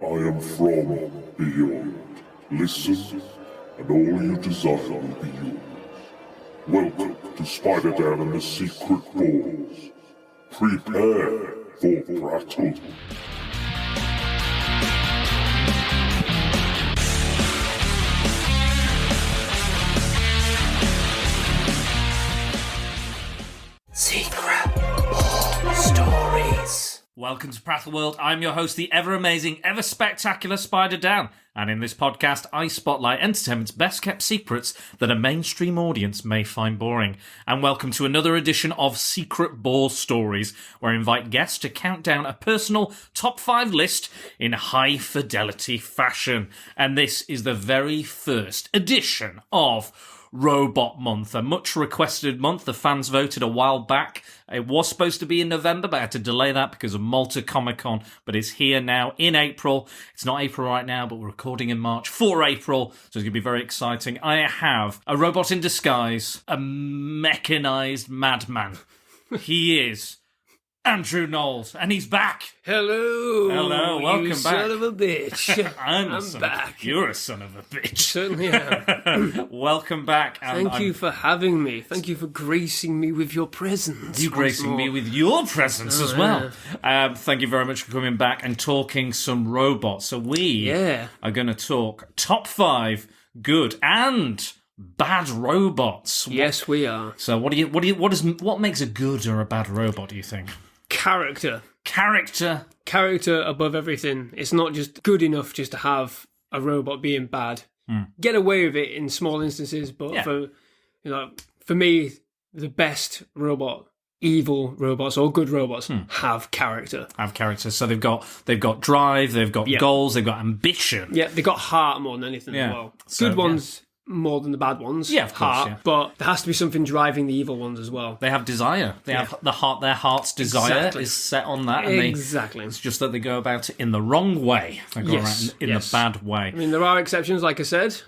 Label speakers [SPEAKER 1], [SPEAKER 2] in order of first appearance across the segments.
[SPEAKER 1] I am from beyond. Listen, and all you desire will be yours. Welcome to Spider-Dan and the Secret Balls. Prepare for Prattle.
[SPEAKER 2] Secret Ball Stories.
[SPEAKER 3] Welcome to Prattle World. I'm your host, the ever-amazing, ever-spectacular Spider-Dan. And in this podcast, I spotlight entertainment's best-kept secrets that a mainstream audience may find boring. And welcome to another edition of Secret Ball Stories, where I invite guests to count down a personal top 5 list in high-fidelity fashion. And this is the very first edition of Robot Month, a much requested month. The fans voted a while back. It was supposed to be in November, but I had to delay that because of Malta Comic Con, but it's here now in April. It's not April right now, but we're recording in March for April, so it's going to be very exciting. I have a robot in disguise, a mechanized madman. He is Andrew Knowles, and he's back.
[SPEAKER 2] Hello,
[SPEAKER 3] welcome
[SPEAKER 2] you
[SPEAKER 3] back.
[SPEAKER 2] Son of a bitch.
[SPEAKER 3] I'm
[SPEAKER 2] back.
[SPEAKER 3] You're a son of a bitch.
[SPEAKER 2] Certainly am.
[SPEAKER 3] Welcome back. And
[SPEAKER 2] Thank you for having me. Thank you for gracing me with your presence.
[SPEAKER 3] You gracing me with your presence as well. Thank you very much for coming back and talking some robots. So we are going to talk top 5 good and bad robots.
[SPEAKER 2] Yes, we are.
[SPEAKER 3] So what makes a good or a bad robot, do you think?
[SPEAKER 2] Character above everything. It's not just good enough just to have a robot being bad. Get away with it in small instances, but for me, the best evil robots or good robots have character.
[SPEAKER 3] So they've got drive, they've got goals, they've got ambition.
[SPEAKER 2] Yeah, they've got heart more than anything as well. Good ones more than the bad ones.
[SPEAKER 3] Yeah, of course.
[SPEAKER 2] Heart, but there has to be something driving the evil ones as well.
[SPEAKER 3] They have desire. They have the heart. Their heart's desire is set on that. And it's just that they go about it in the wrong way. They go around in the bad way.
[SPEAKER 2] I mean, there are exceptions, like I said.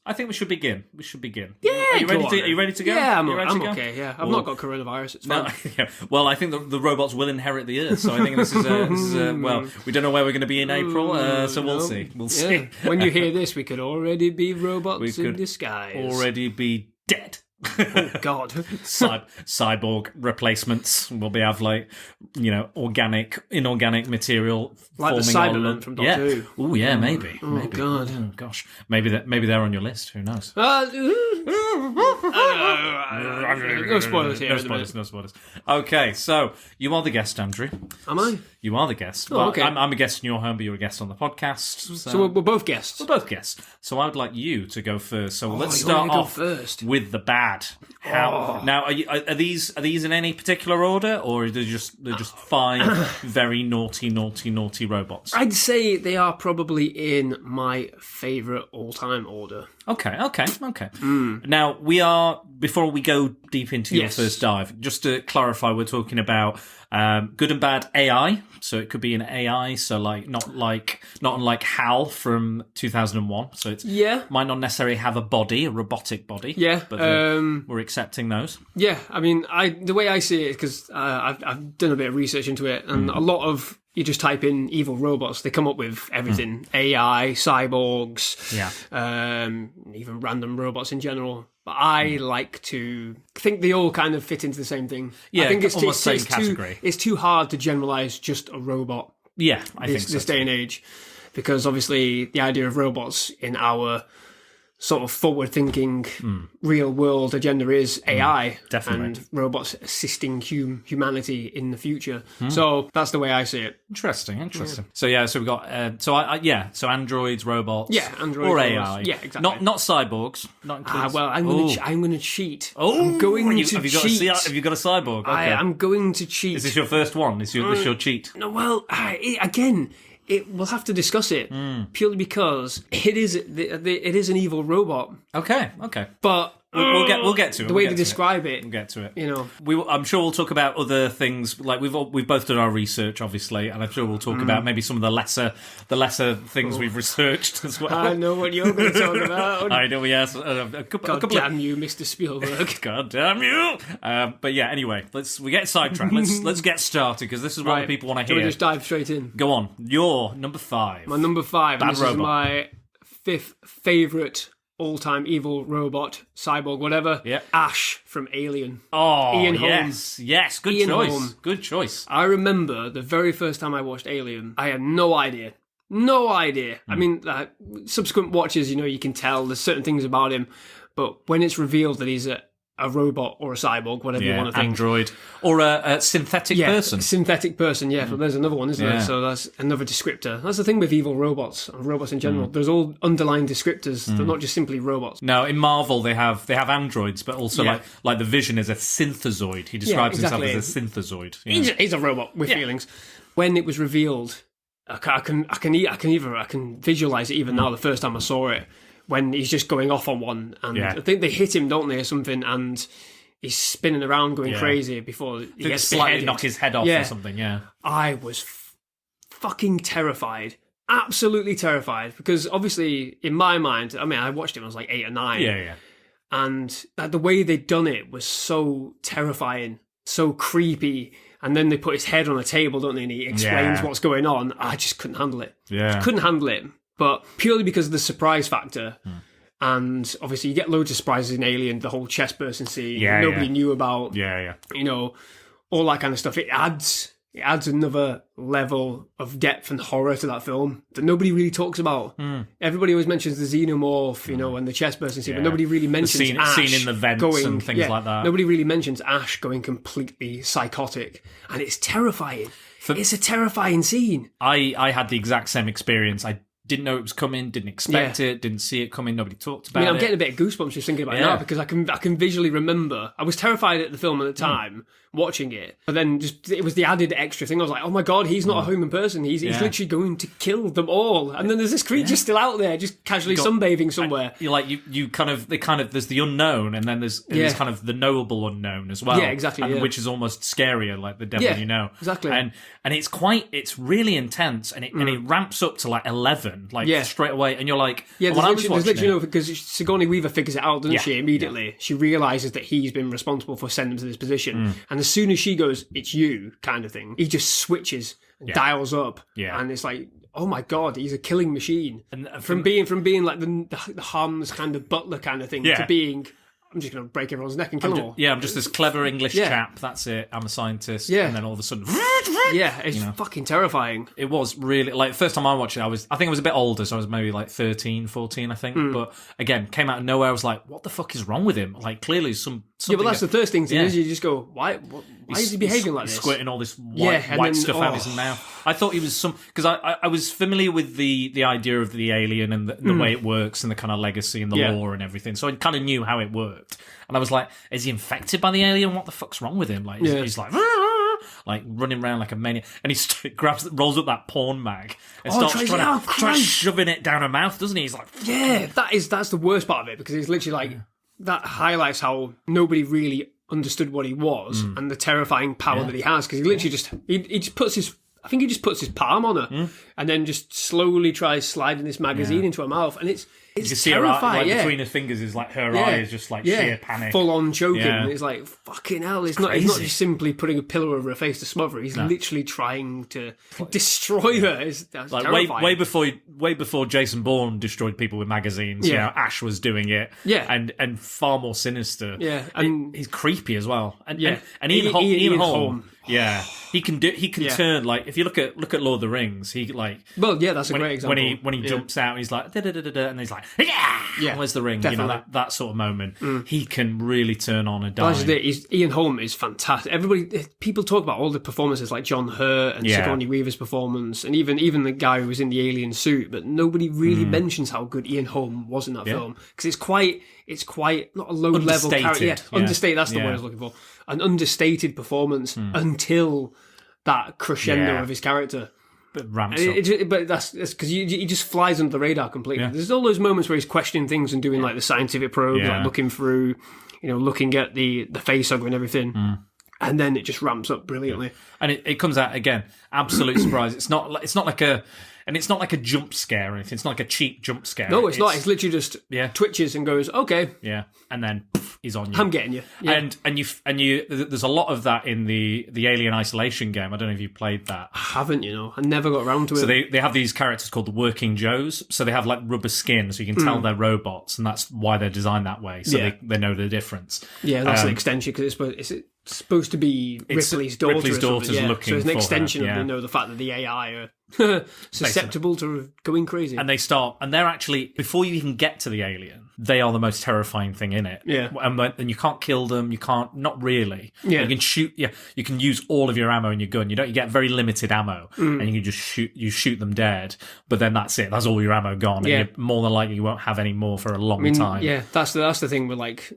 [SPEAKER 3] I think we should begin.
[SPEAKER 2] Yeah,
[SPEAKER 3] Are you ready to go?
[SPEAKER 2] Yeah, I'm okay. Yeah, I've not got coronavirus. It's fine.
[SPEAKER 3] Well, I think the robots will inherit the Earth. So I think this is well, we don't know where we're going to be in April. So we'll see. We'll see.
[SPEAKER 2] When you hear this, we could already be robots in disguise.
[SPEAKER 3] Already be dead.
[SPEAKER 2] Oh God!
[SPEAKER 3] Cyborg replacements. Will be have inorganic material,
[SPEAKER 2] like the Cybermen from Doctor Who.
[SPEAKER 3] Oh yeah, maybe.
[SPEAKER 2] Oh
[SPEAKER 3] maybe.
[SPEAKER 2] God!
[SPEAKER 3] Oh gosh, maybe they're on your list. Who knows?
[SPEAKER 2] No spoilers here.
[SPEAKER 3] No spoilers. Okay, so you are the guest, Andrew.
[SPEAKER 2] Am I?
[SPEAKER 3] You are the guest.
[SPEAKER 2] Oh, okay.
[SPEAKER 3] I'm a guest in your home, but you're a guest on the podcast.
[SPEAKER 2] So we're both guests.
[SPEAKER 3] We're both guests. So I would like you to go first. So let's
[SPEAKER 2] you
[SPEAKER 3] start
[SPEAKER 2] want me to go
[SPEAKER 3] off
[SPEAKER 2] first?
[SPEAKER 3] with the bad. Now, are these in any particular order, or are they're just 5 very naughty robots?
[SPEAKER 2] I'd say they are probably in my favourite all-time order.
[SPEAKER 3] Okay. Now, before we go deep into your first dive, just to clarify, we're talking about good and bad AI. So it could be an AI, so not unlike HAL from 2001. So it might not necessarily have a robotic body.
[SPEAKER 2] Yeah,
[SPEAKER 3] but we're accepting those.
[SPEAKER 2] Yeah, I mean, the way I see it, because I've done a bit of research into it, and a lot of you just type in evil robots, they come up with everything: AI, cyborgs, even random robots in general. But I like to think they all kind of fit into the same thing.
[SPEAKER 3] Yeah,
[SPEAKER 2] I think it's
[SPEAKER 3] almost same category.
[SPEAKER 2] It's too hard to generalise just a robot.
[SPEAKER 3] Yeah, I think so.
[SPEAKER 2] This day and age, because obviously the idea of robots in our sort of forward-thinking, real-world agenda is AI,
[SPEAKER 3] definitely,
[SPEAKER 2] and robots assisting humanity in the future. So that's the way I see it.
[SPEAKER 3] Interesting. Yeah. So we've got so androids, robots,
[SPEAKER 2] androids
[SPEAKER 3] or
[SPEAKER 2] robots.
[SPEAKER 3] AI,
[SPEAKER 2] exactly.
[SPEAKER 3] Not cyborgs. Not includes.
[SPEAKER 2] Well, I'm going to cheat.
[SPEAKER 3] Oh,
[SPEAKER 2] I'm going to
[SPEAKER 3] have
[SPEAKER 2] cheat.
[SPEAKER 3] Have you got a cyborg? Okay.
[SPEAKER 2] I'm going to cheat.
[SPEAKER 3] Is this your first one? Is this your cheat?
[SPEAKER 2] No. Well, again. We'll have to discuss it purely because it is an evil robot.
[SPEAKER 3] Okay.
[SPEAKER 2] But
[SPEAKER 3] We'll get to it.
[SPEAKER 2] The way they describe it.
[SPEAKER 3] We'll get to it.
[SPEAKER 2] You know,
[SPEAKER 3] I'm sure we'll talk about other things. Like we've both done our research, obviously, and I'm sure we'll talk about maybe some of the lesser things we've researched as well.
[SPEAKER 2] I know what you're going to talk about.
[SPEAKER 3] I know, yes.
[SPEAKER 2] God damn you, Mr. Spielberg.
[SPEAKER 3] God damn you. But yeah, anyway, we get sidetracked. Let's get started because this is what the people want to hear.
[SPEAKER 2] Shall we just dive straight in?
[SPEAKER 3] Go on. Your number 5.
[SPEAKER 2] My number 5.
[SPEAKER 3] Bad
[SPEAKER 2] This
[SPEAKER 3] robot.
[SPEAKER 2] is my 5th favourite all-time evil robot, cyborg, whatever.
[SPEAKER 3] Yeah.
[SPEAKER 2] Ash from Alien.
[SPEAKER 3] Oh,
[SPEAKER 2] Ian Holm.
[SPEAKER 3] Yes. Good
[SPEAKER 2] Ian
[SPEAKER 3] choice.
[SPEAKER 2] Holm.
[SPEAKER 3] Good choice.
[SPEAKER 2] I remember the very first time I watched Alien, I had no idea. No idea. I mean, subsequent watches, you can tell there's certain things about him, but when it's revealed that he's a robot or a cyborg, whatever you want to think.
[SPEAKER 3] Android. Or a synthetic person.
[SPEAKER 2] Synthetic person, yeah. So there's another one, isn't there? So that's another descriptor. That's the thing with evil robots, and robots in general. There's all underlying descriptors. They're not just simply robots.
[SPEAKER 3] No, in Marvel they have androids, but also like the Vision is a synthezoid. He describes himself as a synthezoid. Yeah.
[SPEAKER 2] He's a robot with feelings. When it was revealed, I can visualize it even now. The first time I saw it, when he's just going off on one, and I think they hit him, don't they, or something, and he's spinning around going crazy before he gets
[SPEAKER 3] slightly
[SPEAKER 2] beheaded.
[SPEAKER 3] knock his head off or something. Yeah,
[SPEAKER 2] I was fucking terrified, absolutely terrified, because obviously in my mind, I mean, I watched it when I was like 8 or 9.
[SPEAKER 3] Yeah.
[SPEAKER 2] And the way they'd done it was so terrifying, so creepy. And then they put his head on a table, don't they? And he explains what's going on. I just couldn't handle it.
[SPEAKER 3] Yeah,
[SPEAKER 2] just couldn't handle it. But purely because of the surprise factor. And obviously you get loads of surprises in Alien, the whole chest bursting scene nobody knew about.
[SPEAKER 3] Yeah.
[SPEAKER 2] All that kind of stuff. It adds another level of depth and horror to that film that nobody really talks about. Everybody always mentions the xenomorph, and the chest bursting scene, but nobody really mentions Ash
[SPEAKER 3] scene in the vents and things like that.
[SPEAKER 2] Nobody really mentions Ash going completely psychotic, and it's terrifying. It's a terrifying scene.
[SPEAKER 3] I had the exact same experience. I didn't know it was coming, didn't expect it, didn't see it coming, nobody talked about it.
[SPEAKER 2] I'm getting a bit of goosebumps just thinking about it now, because I can visually remember. I was terrified at the film at the time, watching it, but then it was the added extra thing. I was like, oh my god, he's not a human person. He's literally going to kill them all. And then there's this creature still out there, just casually sunbathing somewhere.
[SPEAKER 3] You're like, there's the unknown, and then there's kind of the knowable unknown as well.
[SPEAKER 2] Yeah, exactly.
[SPEAKER 3] Which is almost scarier, like the devil you know.
[SPEAKER 2] Exactly.
[SPEAKER 3] And it's really intense, and it ramps up to like 11, straight away, and you're like,
[SPEAKER 2] there's literally because Sigourney Weaver figures it out, doesn't she? Immediately, she realizes that he's been responsible for sending him to this position, and as soon as she goes, "It's you," kind of thing, he just switches and dials up, and it's like, oh my god, he's a killing machine. And from being like the harmless kind of butler kind of thing to being, I'm just going to break everyone's neck and kill them all.
[SPEAKER 3] I'm just this clever English chap. That's it. I'm a scientist. Yeah. And then all of a sudden,
[SPEAKER 2] it's fucking terrifying.
[SPEAKER 3] It was really, like, the first time I watched it, I think I was a bit older, so I was maybe like 13, 14, I think. But again, came out of nowhere. I was like, what the fuck is wrong with him? Like, clearly something.
[SPEAKER 2] Yeah, but that's the first thing to do is you just go, why is he behaving like this?
[SPEAKER 3] He's squirting all this white stuff out of his mouth. I thought he was because I was familiar with the idea of the alien and the way it works and the kind of legacy and the lore and everything. So I kind of knew how it worked. And I was like, is he infected by the alien? What the fuck's wrong with him? Like, he's like running around like a maniac. And he rolls up that porn mag and starts trying to shoving it down her mouth, doesn't he? He's like,
[SPEAKER 2] that's the worst part of it, because it's literally like, that highlights how nobody really understood what he was and the terrifying power that he has, because he literally just puts his palm on her and then just slowly tries sliding this magazine into her mouth, and it's
[SPEAKER 3] you can see
[SPEAKER 2] terrifying.
[SPEAKER 3] Her eye, between her fingers is like her eye is just like sheer panic,
[SPEAKER 2] full on choking. And it's like, fucking hell! He's not just simply putting a pillow over her face to smother her. He's literally trying to destroy her. That's
[SPEAKER 3] like
[SPEAKER 2] terrifying.
[SPEAKER 3] way before Jason Bourne destroyed people with magazines. Ash was doing it. and far more sinister. And he's creepy as well. And Ian Holm. Yeah, he can turn, like, if you look at Lord of the Rings, he like,
[SPEAKER 2] that's a great example.
[SPEAKER 3] When he jumps out and he's like and he's like, where's the ring?
[SPEAKER 2] Definitely.
[SPEAKER 3] You know, that sort of moment. He can really turn on a dime.
[SPEAKER 2] Ian Holm is fantastic. People talk about all the performances like John Hurt and Sigourney Weaver's performance, and even the guy who was in the alien suit, but nobody really mentions how good Ian Holm was in that film, because it's quite not a low level character. Understated. That's the word I was looking for. An understated performance until that crescendo of his character.
[SPEAKER 3] ramps up.
[SPEAKER 2] But that's because he just flies under the radar completely.
[SPEAKER 3] Yeah.
[SPEAKER 2] There's all those moments where he's questioning things and doing like the scientific probes, like looking through, looking at the facehugger and everything. And then it just ramps up brilliantly.
[SPEAKER 3] And it comes out again, absolute surprise. It's not like a jump scare or anything. It's not like a cheap jump scare.
[SPEAKER 2] No, it's not. It's literally just twitches and goes, okay.
[SPEAKER 3] Yeah. And then he's on you.
[SPEAKER 2] I'm getting you. Yeah.
[SPEAKER 3] And you there's a lot of that in the Alien Isolation game. I don't know if you played that.
[SPEAKER 2] I haven't, I never got around to it.
[SPEAKER 3] So they have these characters called the Working Joes. So they have like rubber skin, so you can tell they're robots, and that's why they're designed that way. So they know the difference.
[SPEAKER 2] Yeah, that's an extension because it's supposed to be Ripley's daughter.
[SPEAKER 3] Ripley's daughter's looking
[SPEAKER 2] so it's an
[SPEAKER 3] for
[SPEAKER 2] extension
[SPEAKER 3] her,
[SPEAKER 2] of the fact that the AI are susceptible to going crazy.
[SPEAKER 3] And they're actually, before you even get to the alien, they are the most terrifying thing in it.
[SPEAKER 2] Yeah.
[SPEAKER 3] And you can't kill them, not really.
[SPEAKER 2] Yeah.
[SPEAKER 3] You can shoot, you can use all of your ammo in your gun. You get very limited ammo, and you can just shoot them dead, but then that's it. That's all your ammo gone, and you're more than likely you won't have any more for a long time.
[SPEAKER 2] Yeah, that's the thing with like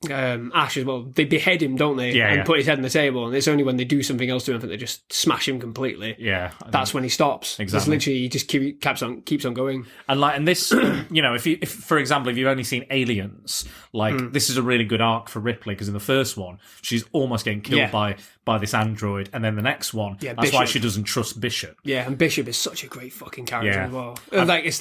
[SPEAKER 2] Ash as well. They behead him, don't they?
[SPEAKER 3] Yeah,
[SPEAKER 2] and put his head on the table, and it's only when they do something else to him that they just smash him completely.
[SPEAKER 3] Yeah,
[SPEAKER 2] that's when he stops.
[SPEAKER 3] Exactly.
[SPEAKER 2] It's literally he just keeps on going.
[SPEAKER 3] And this, if for example, if you've only seen Aliens, this is a really good arc for Ripley, because in the first one she's almost getting killed by this android, and then the next one, that's why she doesn't trust Bishop.
[SPEAKER 2] Yeah, and Bishop is such a great fucking character as well. It's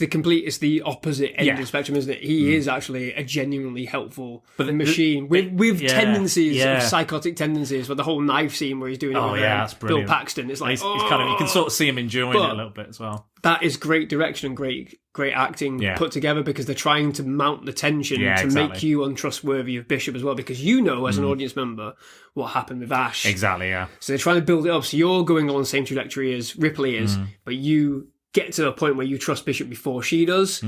[SPEAKER 2] the opposite end of the spectrum, isn't it? He is actually a genuinely helpful machine with tendencies of psychotic tendencies. With the whole knife scene where he's doing it with Bill Paxton, it's like
[SPEAKER 3] he's kind of, you can sort of see him enjoying it a little bit as well.
[SPEAKER 2] That is great direction and great acting put together, because they're trying to mount the tension to make you untrustworthy of Bishop as well, because as an audience member what happened with Ash.
[SPEAKER 3] Exactly, yeah.
[SPEAKER 2] So they're trying to build it up, so you're going on the same trajectory as Ripley is, but you get to a point where you trust Bishop before she does.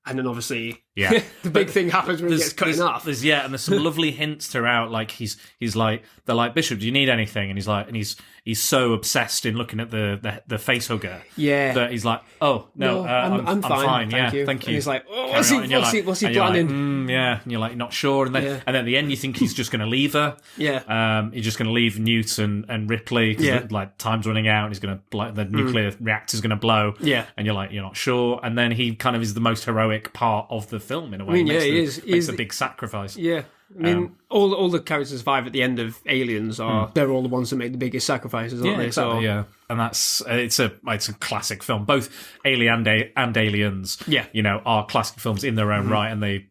[SPEAKER 2] And then obviously, the big thing happens when he gets cut in half.
[SPEAKER 3] And there's some lovely hints throughout. Like he's like, they're like, Bishop, do you need anything? And he's like, he's so obsessed in looking at the face hugger, that he's like, oh no, I'm fine. Thank you. And
[SPEAKER 2] he's like, oh, what's he planning?
[SPEAKER 3] And you're like, not sure. And then and at the end, you think he's just going to leave her. He's just going to leave Newt and Ripley because like time's running out, and he's going to the nuclear reactor's going to blow. And you're like, you're not sure. And then he kind of is the most heroic part of the film in a way.
[SPEAKER 2] He
[SPEAKER 3] makes a big sacrifice.
[SPEAKER 2] Yeah. I mean, all the characters survive at the end of Aliens they're all the ones that make the biggest sacrifices, aren't they?
[SPEAKER 3] Exactly, and that's it's a classic film. Both Alien and Aliens, are classic films in their own right, and they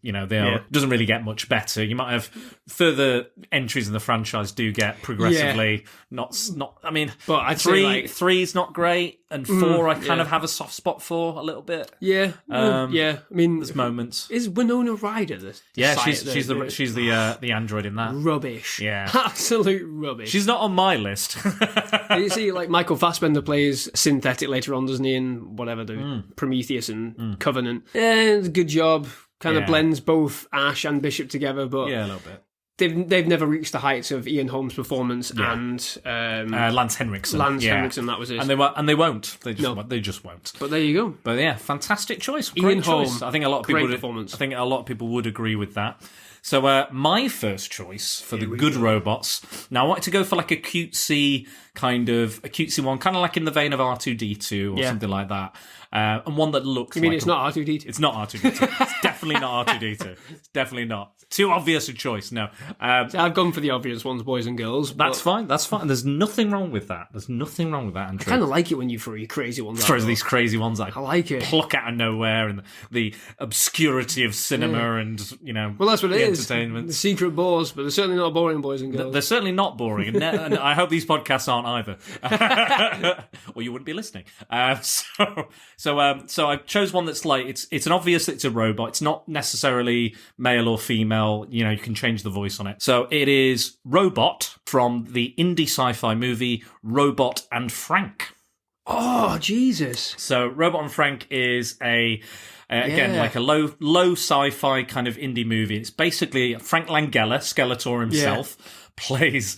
[SPEAKER 3] doesn't really get much better. You might have further entries in the franchise do get progressively not. I mean,
[SPEAKER 2] but I'd say
[SPEAKER 3] three's not great, and 4 I kind of have a soft spot for a little bit.
[SPEAKER 2] I mean,
[SPEAKER 3] there's moments.
[SPEAKER 2] Is Winona Ryder the
[SPEAKER 3] she's the android in that.
[SPEAKER 2] Rubbish.
[SPEAKER 3] Yeah.
[SPEAKER 2] Absolute rubbish.
[SPEAKER 3] She's not on my list.
[SPEAKER 2] You see, like, Michael Fassbender plays synthetic later on, doesn't he, in whatever, the Prometheus and Covenant. Yeah, it's a good job. Kind of blends both Ash and Bishop together, but
[SPEAKER 3] a little bit.
[SPEAKER 2] They've never reached the heights of Ian Holm's performance and
[SPEAKER 3] Lance Henriksen.
[SPEAKER 2] Henriksen, that was it.
[SPEAKER 3] And they won't. They just won't.
[SPEAKER 2] But there you go.
[SPEAKER 3] But yeah, fantastic choice.
[SPEAKER 2] Ian
[SPEAKER 3] Great choice.
[SPEAKER 2] Holm,
[SPEAKER 3] I think a lot of people.
[SPEAKER 2] Performance.
[SPEAKER 3] I think a lot of people would agree with that. So my first choice for the good robots. Now I wanted to go for like a cutesy one, kind of like in the vein of R2-D2 or something like that. And one that looks.
[SPEAKER 2] You mean it's not R2-D2?
[SPEAKER 3] It's not R2-D2. It's definitely not R2-D2. It's definitely not. Too obvious a choice. No.
[SPEAKER 2] So I've gone for the obvious ones, boys and girls.
[SPEAKER 3] That's fine. That's fine. There's nothing wrong with that. Andrew.
[SPEAKER 2] I kind of like it when you throw your crazy ones out.
[SPEAKER 3] Throws these crazy ones
[SPEAKER 2] I like it.
[SPEAKER 3] Pluck out of nowhere, and the obscurity of cinema and,
[SPEAKER 2] Well, that's what it is.
[SPEAKER 3] Entertainment.
[SPEAKER 2] The secret bores, but they're certainly not boring, boys and girls.
[SPEAKER 3] They're certainly not boring. And I hope these podcasts aren't either. Or you wouldn't be listening. So I chose one that's like, it's an obvious it's a robot. It's not necessarily male or female. You can change the voice on it. So it is Robot from the indie sci-fi movie Robot and Frank.
[SPEAKER 2] Oh, Jesus.
[SPEAKER 3] So Robot and Frank is again, like a low sci-fi kind of indie movie. It's basically Frank Langella, Skeletor himself, plays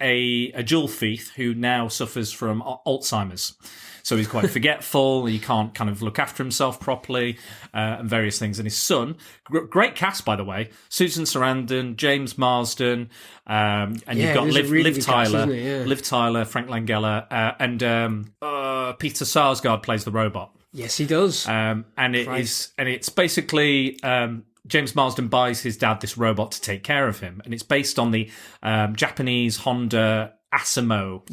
[SPEAKER 3] a jewel thief who now suffers from Alzheimer's. So he's quite forgetful. He can't kind of look after himself properly, and various things. And his son, great cast by the way, Susan Sarandon, James Marsden, and you've got Liv Tyler, Liv Tyler, Frank Langella, and Peter Sarsgaard plays the robot.
[SPEAKER 2] Yes, he does.
[SPEAKER 3] And it's basically James Marsden buys his dad this robot to take care of him, and it's based on the Japanese Honda Asimo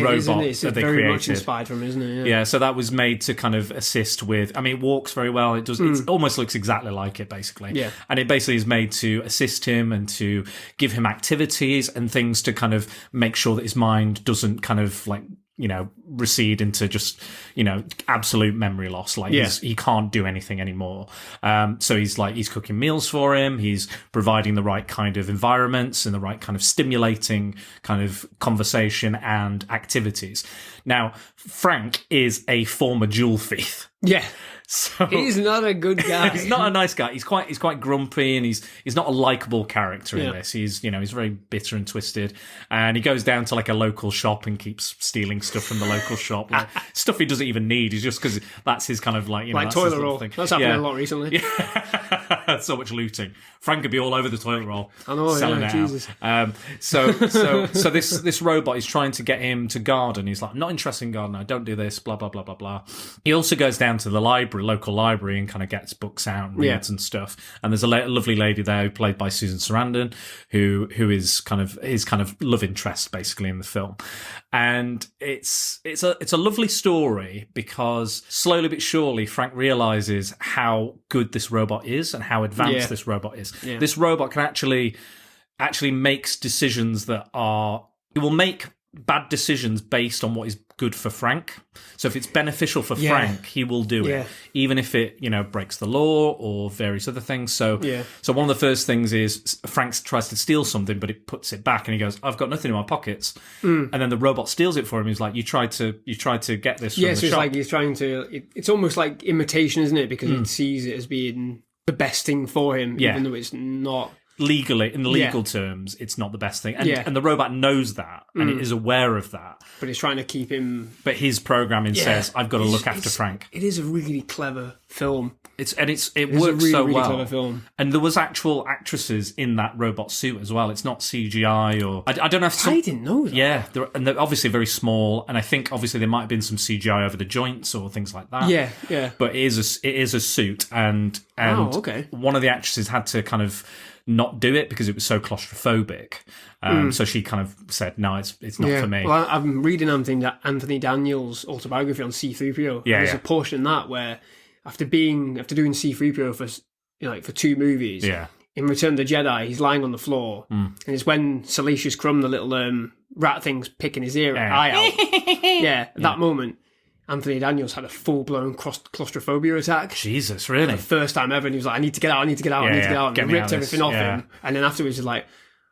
[SPEAKER 3] robot
[SPEAKER 2] it's
[SPEAKER 3] that they
[SPEAKER 2] very
[SPEAKER 3] created.
[SPEAKER 2] much inspired from, isn't it?
[SPEAKER 3] Yeah, so that was made to kind of assist with. I mean, it walks very well. It does. It almost looks exactly like it, basically.
[SPEAKER 2] Yeah,
[SPEAKER 3] and it basically is made to assist him and to give him activities and things to kind of make sure that his mind doesn't kind of like, you know, recede into just, you know, absolute memory loss. Like he can't do anything anymore. So he's cooking meals for him. He's providing the right kind of environments and the right kind of stimulating kind of conversation and activities. Now, Frank is a former jewel thief.
[SPEAKER 2] Yeah.
[SPEAKER 3] So
[SPEAKER 2] he's not a good guy.
[SPEAKER 3] He's not a nice guy. He's quite grumpy, and he's not a likable character in this. He's very bitter and twisted, and he goes down to like a local shop and keeps stealing stuff from the local shop, like stuff he doesn't even need. He's just because that's his kind of like, you know,
[SPEAKER 2] like toilet roll thing. That's happened a lot recently.
[SPEAKER 3] Yeah. So much looting. Frank could be all over the toilet roll.
[SPEAKER 2] I know,
[SPEAKER 3] selling it
[SPEAKER 2] Jesus.
[SPEAKER 3] Out. So this robot is trying to get him to garden. He's like, I'm not interested in gardening. I don't do this. Blah blah blah blah blah. He also goes down to the local library, and kind of gets books out and reads and stuff. And there's a lovely lady there, played by Susan Sarandon, who is kind of his kind of love interest basically in the film. And it's a lovely story, because slowly but surely Frank realizes how good this robot is and how advanced this robot is. Yeah. This robot can actually makes decisions that are... It will make bad decisions based on what is good for Frank. So if it's beneficial for Frank, he will do it, even if it, you know, breaks the law or various other things. So one of the first things is Frank tries to steal something, but it puts it back, and he goes, "I've got nothing in my pockets." And then the robot steals it for him. He's like, "You tried to get this from the shop."
[SPEAKER 2] It's like he's trying to. It's almost like imitation, isn't it? Because it sees it as being the best thing for him, even though it's not.
[SPEAKER 3] Legally, in legal terms, it's not the best thing. And the robot knows that, and it is aware of that.
[SPEAKER 2] But it's trying to keep him...
[SPEAKER 3] But his programming says, I've got to look after Frank.
[SPEAKER 2] It is a really clever film.
[SPEAKER 3] It works so well.
[SPEAKER 2] Clever film.
[SPEAKER 3] And there was actual actresses in that robot suit as well. It's not CGI or... I don't know if...
[SPEAKER 2] I didn't know that.
[SPEAKER 3] Yeah, they're obviously very small, and I think obviously there might have been some CGI over the joints or things like that.
[SPEAKER 2] Yeah.
[SPEAKER 3] But it is a suit, and one of the actresses had to kind of not do it because it was so claustrophobic. So she kind of said, no, it's not for me.
[SPEAKER 2] Well, I'm reading Anthony Daniels' autobiography on C-3PO. There's a portion in that where after doing C-3PO for 2 movies, in Return of the Jedi, he's lying on the floor, and it's when Salacious Crumb, the little rat thing's picking his eye out. At that moment, Anthony Daniels had a full-blown claustrophobia attack.
[SPEAKER 3] Jesus, really?
[SPEAKER 2] The first time ever, and he was like, I need to get out. And he ripped everything off him. And then afterwards, he's like,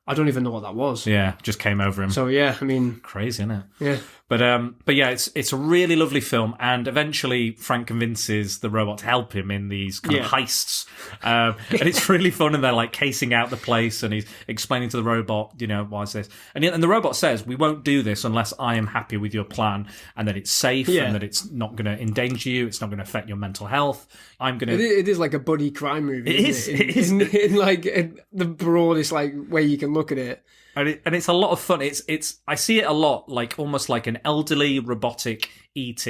[SPEAKER 2] I don't even know what that was.
[SPEAKER 3] Yeah, just came over him.
[SPEAKER 2] So, I mean...
[SPEAKER 3] Crazy, isn't it?
[SPEAKER 2] Yeah.
[SPEAKER 3] But yeah, it's a really lovely film, and eventually Frank convinces the robot to help him in these kind of heists, and it's really fun. And they're like casing out the place, and he's explaining to the robot, you know, why is this? And the robot says, "We won't do this unless I am happy with your plan, and that it's safe, and that it's not going to endanger you, it's not going to affect your mental health. I'm going to."
[SPEAKER 2] It is like a buddy crime movie.
[SPEAKER 3] It is
[SPEAKER 2] in like the broadest like way you can look at it.
[SPEAKER 3] And it's a lot of fun. It's I see it a lot like almost like an elderly robotic ET.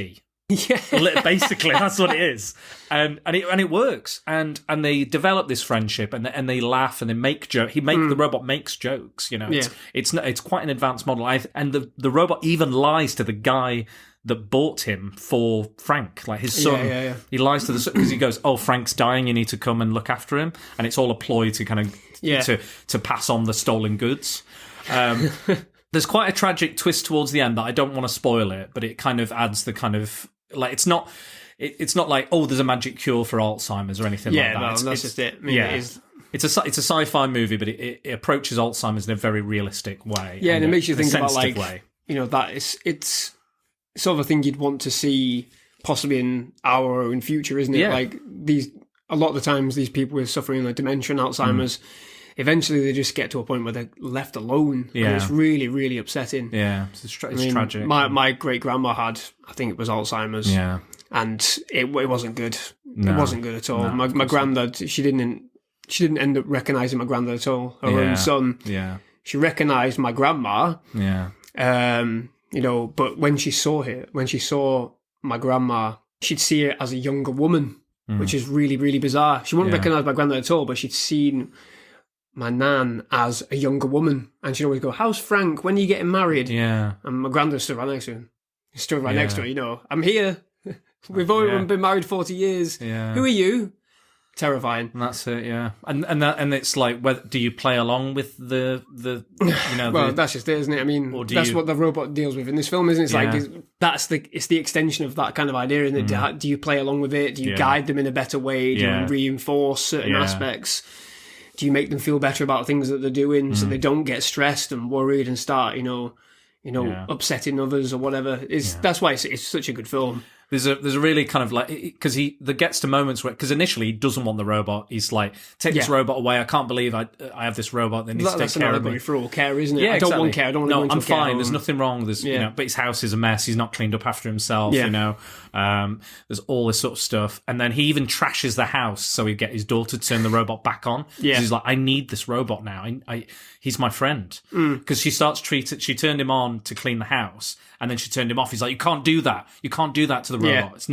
[SPEAKER 3] Yeah, basically that's what it is, and it works. And they develop this friendship, and they laugh and they make jokes. The robot makes jokes. You know, it's quite an advanced model. And the robot even lies to the guy that bought him for Frank, like his son.
[SPEAKER 2] Yeah.
[SPEAKER 3] He lies to the son because he goes, "Oh, Frank's dying. You need to come and look after him." And it's all a ploy to kind of to pass on the stolen goods. There's quite a tragic twist towards the end that I don't want to spoil it, but it kind of adds the kind of like it's not like, oh, there's a magic cure for Alzheimer's or anything like that.
[SPEAKER 2] Yeah, that's just it. I mean, it is.
[SPEAKER 3] It's a sci-fi movie, but it approaches Alzheimer's in a very realistic way.
[SPEAKER 2] Yeah, and it makes you think about like
[SPEAKER 3] way.
[SPEAKER 2] You know, that it's sort of a thing you'd want to see possibly in our own future, isn't it?
[SPEAKER 3] Yeah.
[SPEAKER 2] Like a lot of the times these people are suffering like dementia and Alzheimer's. eventually they just get to a point where they're left alone.
[SPEAKER 3] Yeah.
[SPEAKER 2] And it's really, really upsetting.
[SPEAKER 3] Yeah, it's tragic.
[SPEAKER 2] My great-grandma had, I think it was Alzheimer's.
[SPEAKER 3] Yeah.
[SPEAKER 2] And it wasn't good.
[SPEAKER 3] No.
[SPEAKER 2] It wasn't good at all.
[SPEAKER 3] No,
[SPEAKER 2] my granddad, she didn't end up recognising my granddad at all. Her own son.
[SPEAKER 3] Yeah.
[SPEAKER 2] She recognised my grandma.
[SPEAKER 3] Yeah.
[SPEAKER 2] But when she saw my grandma, she'd see her as a younger woman, which is really, really bizarre. She wouldn't recognise my granddad at all, but she'd seen my nan as a younger woman. And she'd always go, "How's Frank? When are you getting married?"
[SPEAKER 3] Yeah.
[SPEAKER 2] And my granddad stood right next to him. He stood right next to her, I'm here. We've only been married 40 years.
[SPEAKER 3] Yeah.
[SPEAKER 2] Who are you? Terrifying.
[SPEAKER 3] And that's it, yeah. And it's like, do you play along with the
[SPEAKER 2] well, that's just it, isn't it? I mean, that's what the robot deals with in this film, isn't it? It's like it's the extension of that kind of idea, isn't it? Do you play along with it? Do you guide them in a better way? Do you reinforce certain aspects? Do you make them feel better about things that they're doing so they don't get stressed and worried and start, upsetting others or whatever? That's why it's such a good film.
[SPEAKER 3] There's a really kind of like, because there gets to moments where, because initially he doesn't want the robot. He's like, take this robot away. I can't believe I have this robot that needs to take care of me.
[SPEAKER 2] That's for all care, isn't it?
[SPEAKER 3] Yeah,
[SPEAKER 2] I don't want care. I don't want to go into
[SPEAKER 3] I'm
[SPEAKER 2] a care
[SPEAKER 3] fine.
[SPEAKER 2] home.
[SPEAKER 3] There's nothing wrong. But his house is a mess. He's not cleaned up after himself. There's all this sort of stuff, and then he even trashes the house so he'd get his daughter to turn the robot back on. Yeah, he's like, I need this robot now. He's my friend, because she turned him on to clean the house, and then she turned him off. He's like, you can't do that. You can't do that to the robot.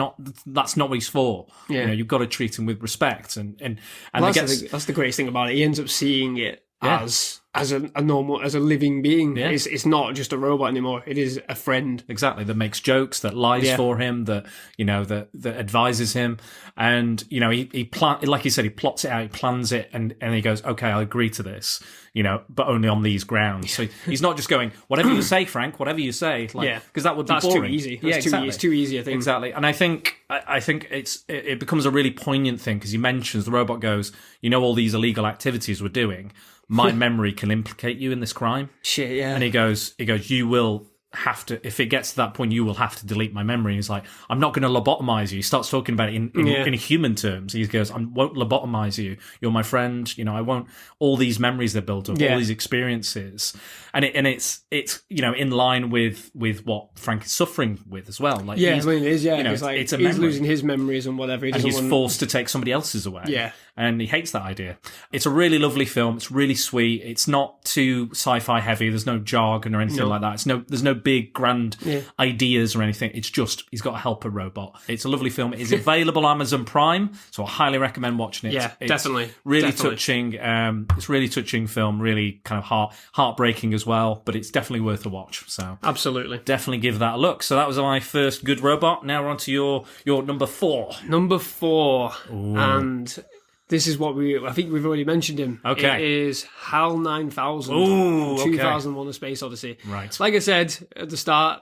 [SPEAKER 3] That's not what he's for. Yeah. You've got to treat him with respect.
[SPEAKER 2] That's the greatest thing about it. He ends up seeing it as a living being. Yeah. It's not just a robot anymore. It is a friend.
[SPEAKER 3] Exactly. That makes jokes, that lies for him, that advises him. And, like you said, he plots it out, he plans it, and he goes, okay, I'll agree to this, but only on these grounds. So he's not just going, whatever you say, Frank, whatever you say. Because that would be boring.
[SPEAKER 2] Too easy. It's too easy, I think.
[SPEAKER 3] Exactly. And I think it becomes a really poignant thing, because he mentions, the robot goes, all these illegal activities we're doing, my memory can implicate you in this crime.
[SPEAKER 2] Shit, yeah.
[SPEAKER 3] And he goes, you will have to, if it gets to that point, you will have to delete my memory. And he's like, I'm not going to lobotomize you. He starts talking about it in human terms. He goes, I won't lobotomize you. You're my friend. I won't, all these memories that built up, all these experiences. And it's in line with what Frank is suffering with as well. Like,
[SPEAKER 2] it is, it's he's losing his memories and whatever.
[SPEAKER 3] He's forced to take somebody else's away.
[SPEAKER 2] Yeah.
[SPEAKER 3] And he hates that idea. It's a really lovely film. It's really sweet. It's not too sci-fi heavy. There's no jargon or anything like that. There's no big grand ideas or anything. It's just, he's got to help a robot. It's a lovely film. It is available on Amazon Prime, so I highly recommend watching it.
[SPEAKER 2] Yeah,
[SPEAKER 3] it's
[SPEAKER 2] definitely.
[SPEAKER 3] Really touching. It's really touching film. Really kind of heartbreaking as well. But it's definitely worth a watch. So
[SPEAKER 2] absolutely,
[SPEAKER 3] definitely give that a look. So that was my first good robot. Now we're on to your number 4.
[SPEAKER 2] Number 4,
[SPEAKER 3] Ooh.
[SPEAKER 2] And this is what I think we've already mentioned him.
[SPEAKER 3] Okay.
[SPEAKER 2] It is HAL 9000.
[SPEAKER 3] Ooh,
[SPEAKER 2] 2001: A Space Odyssey.
[SPEAKER 3] Right.
[SPEAKER 2] Like I said at the start,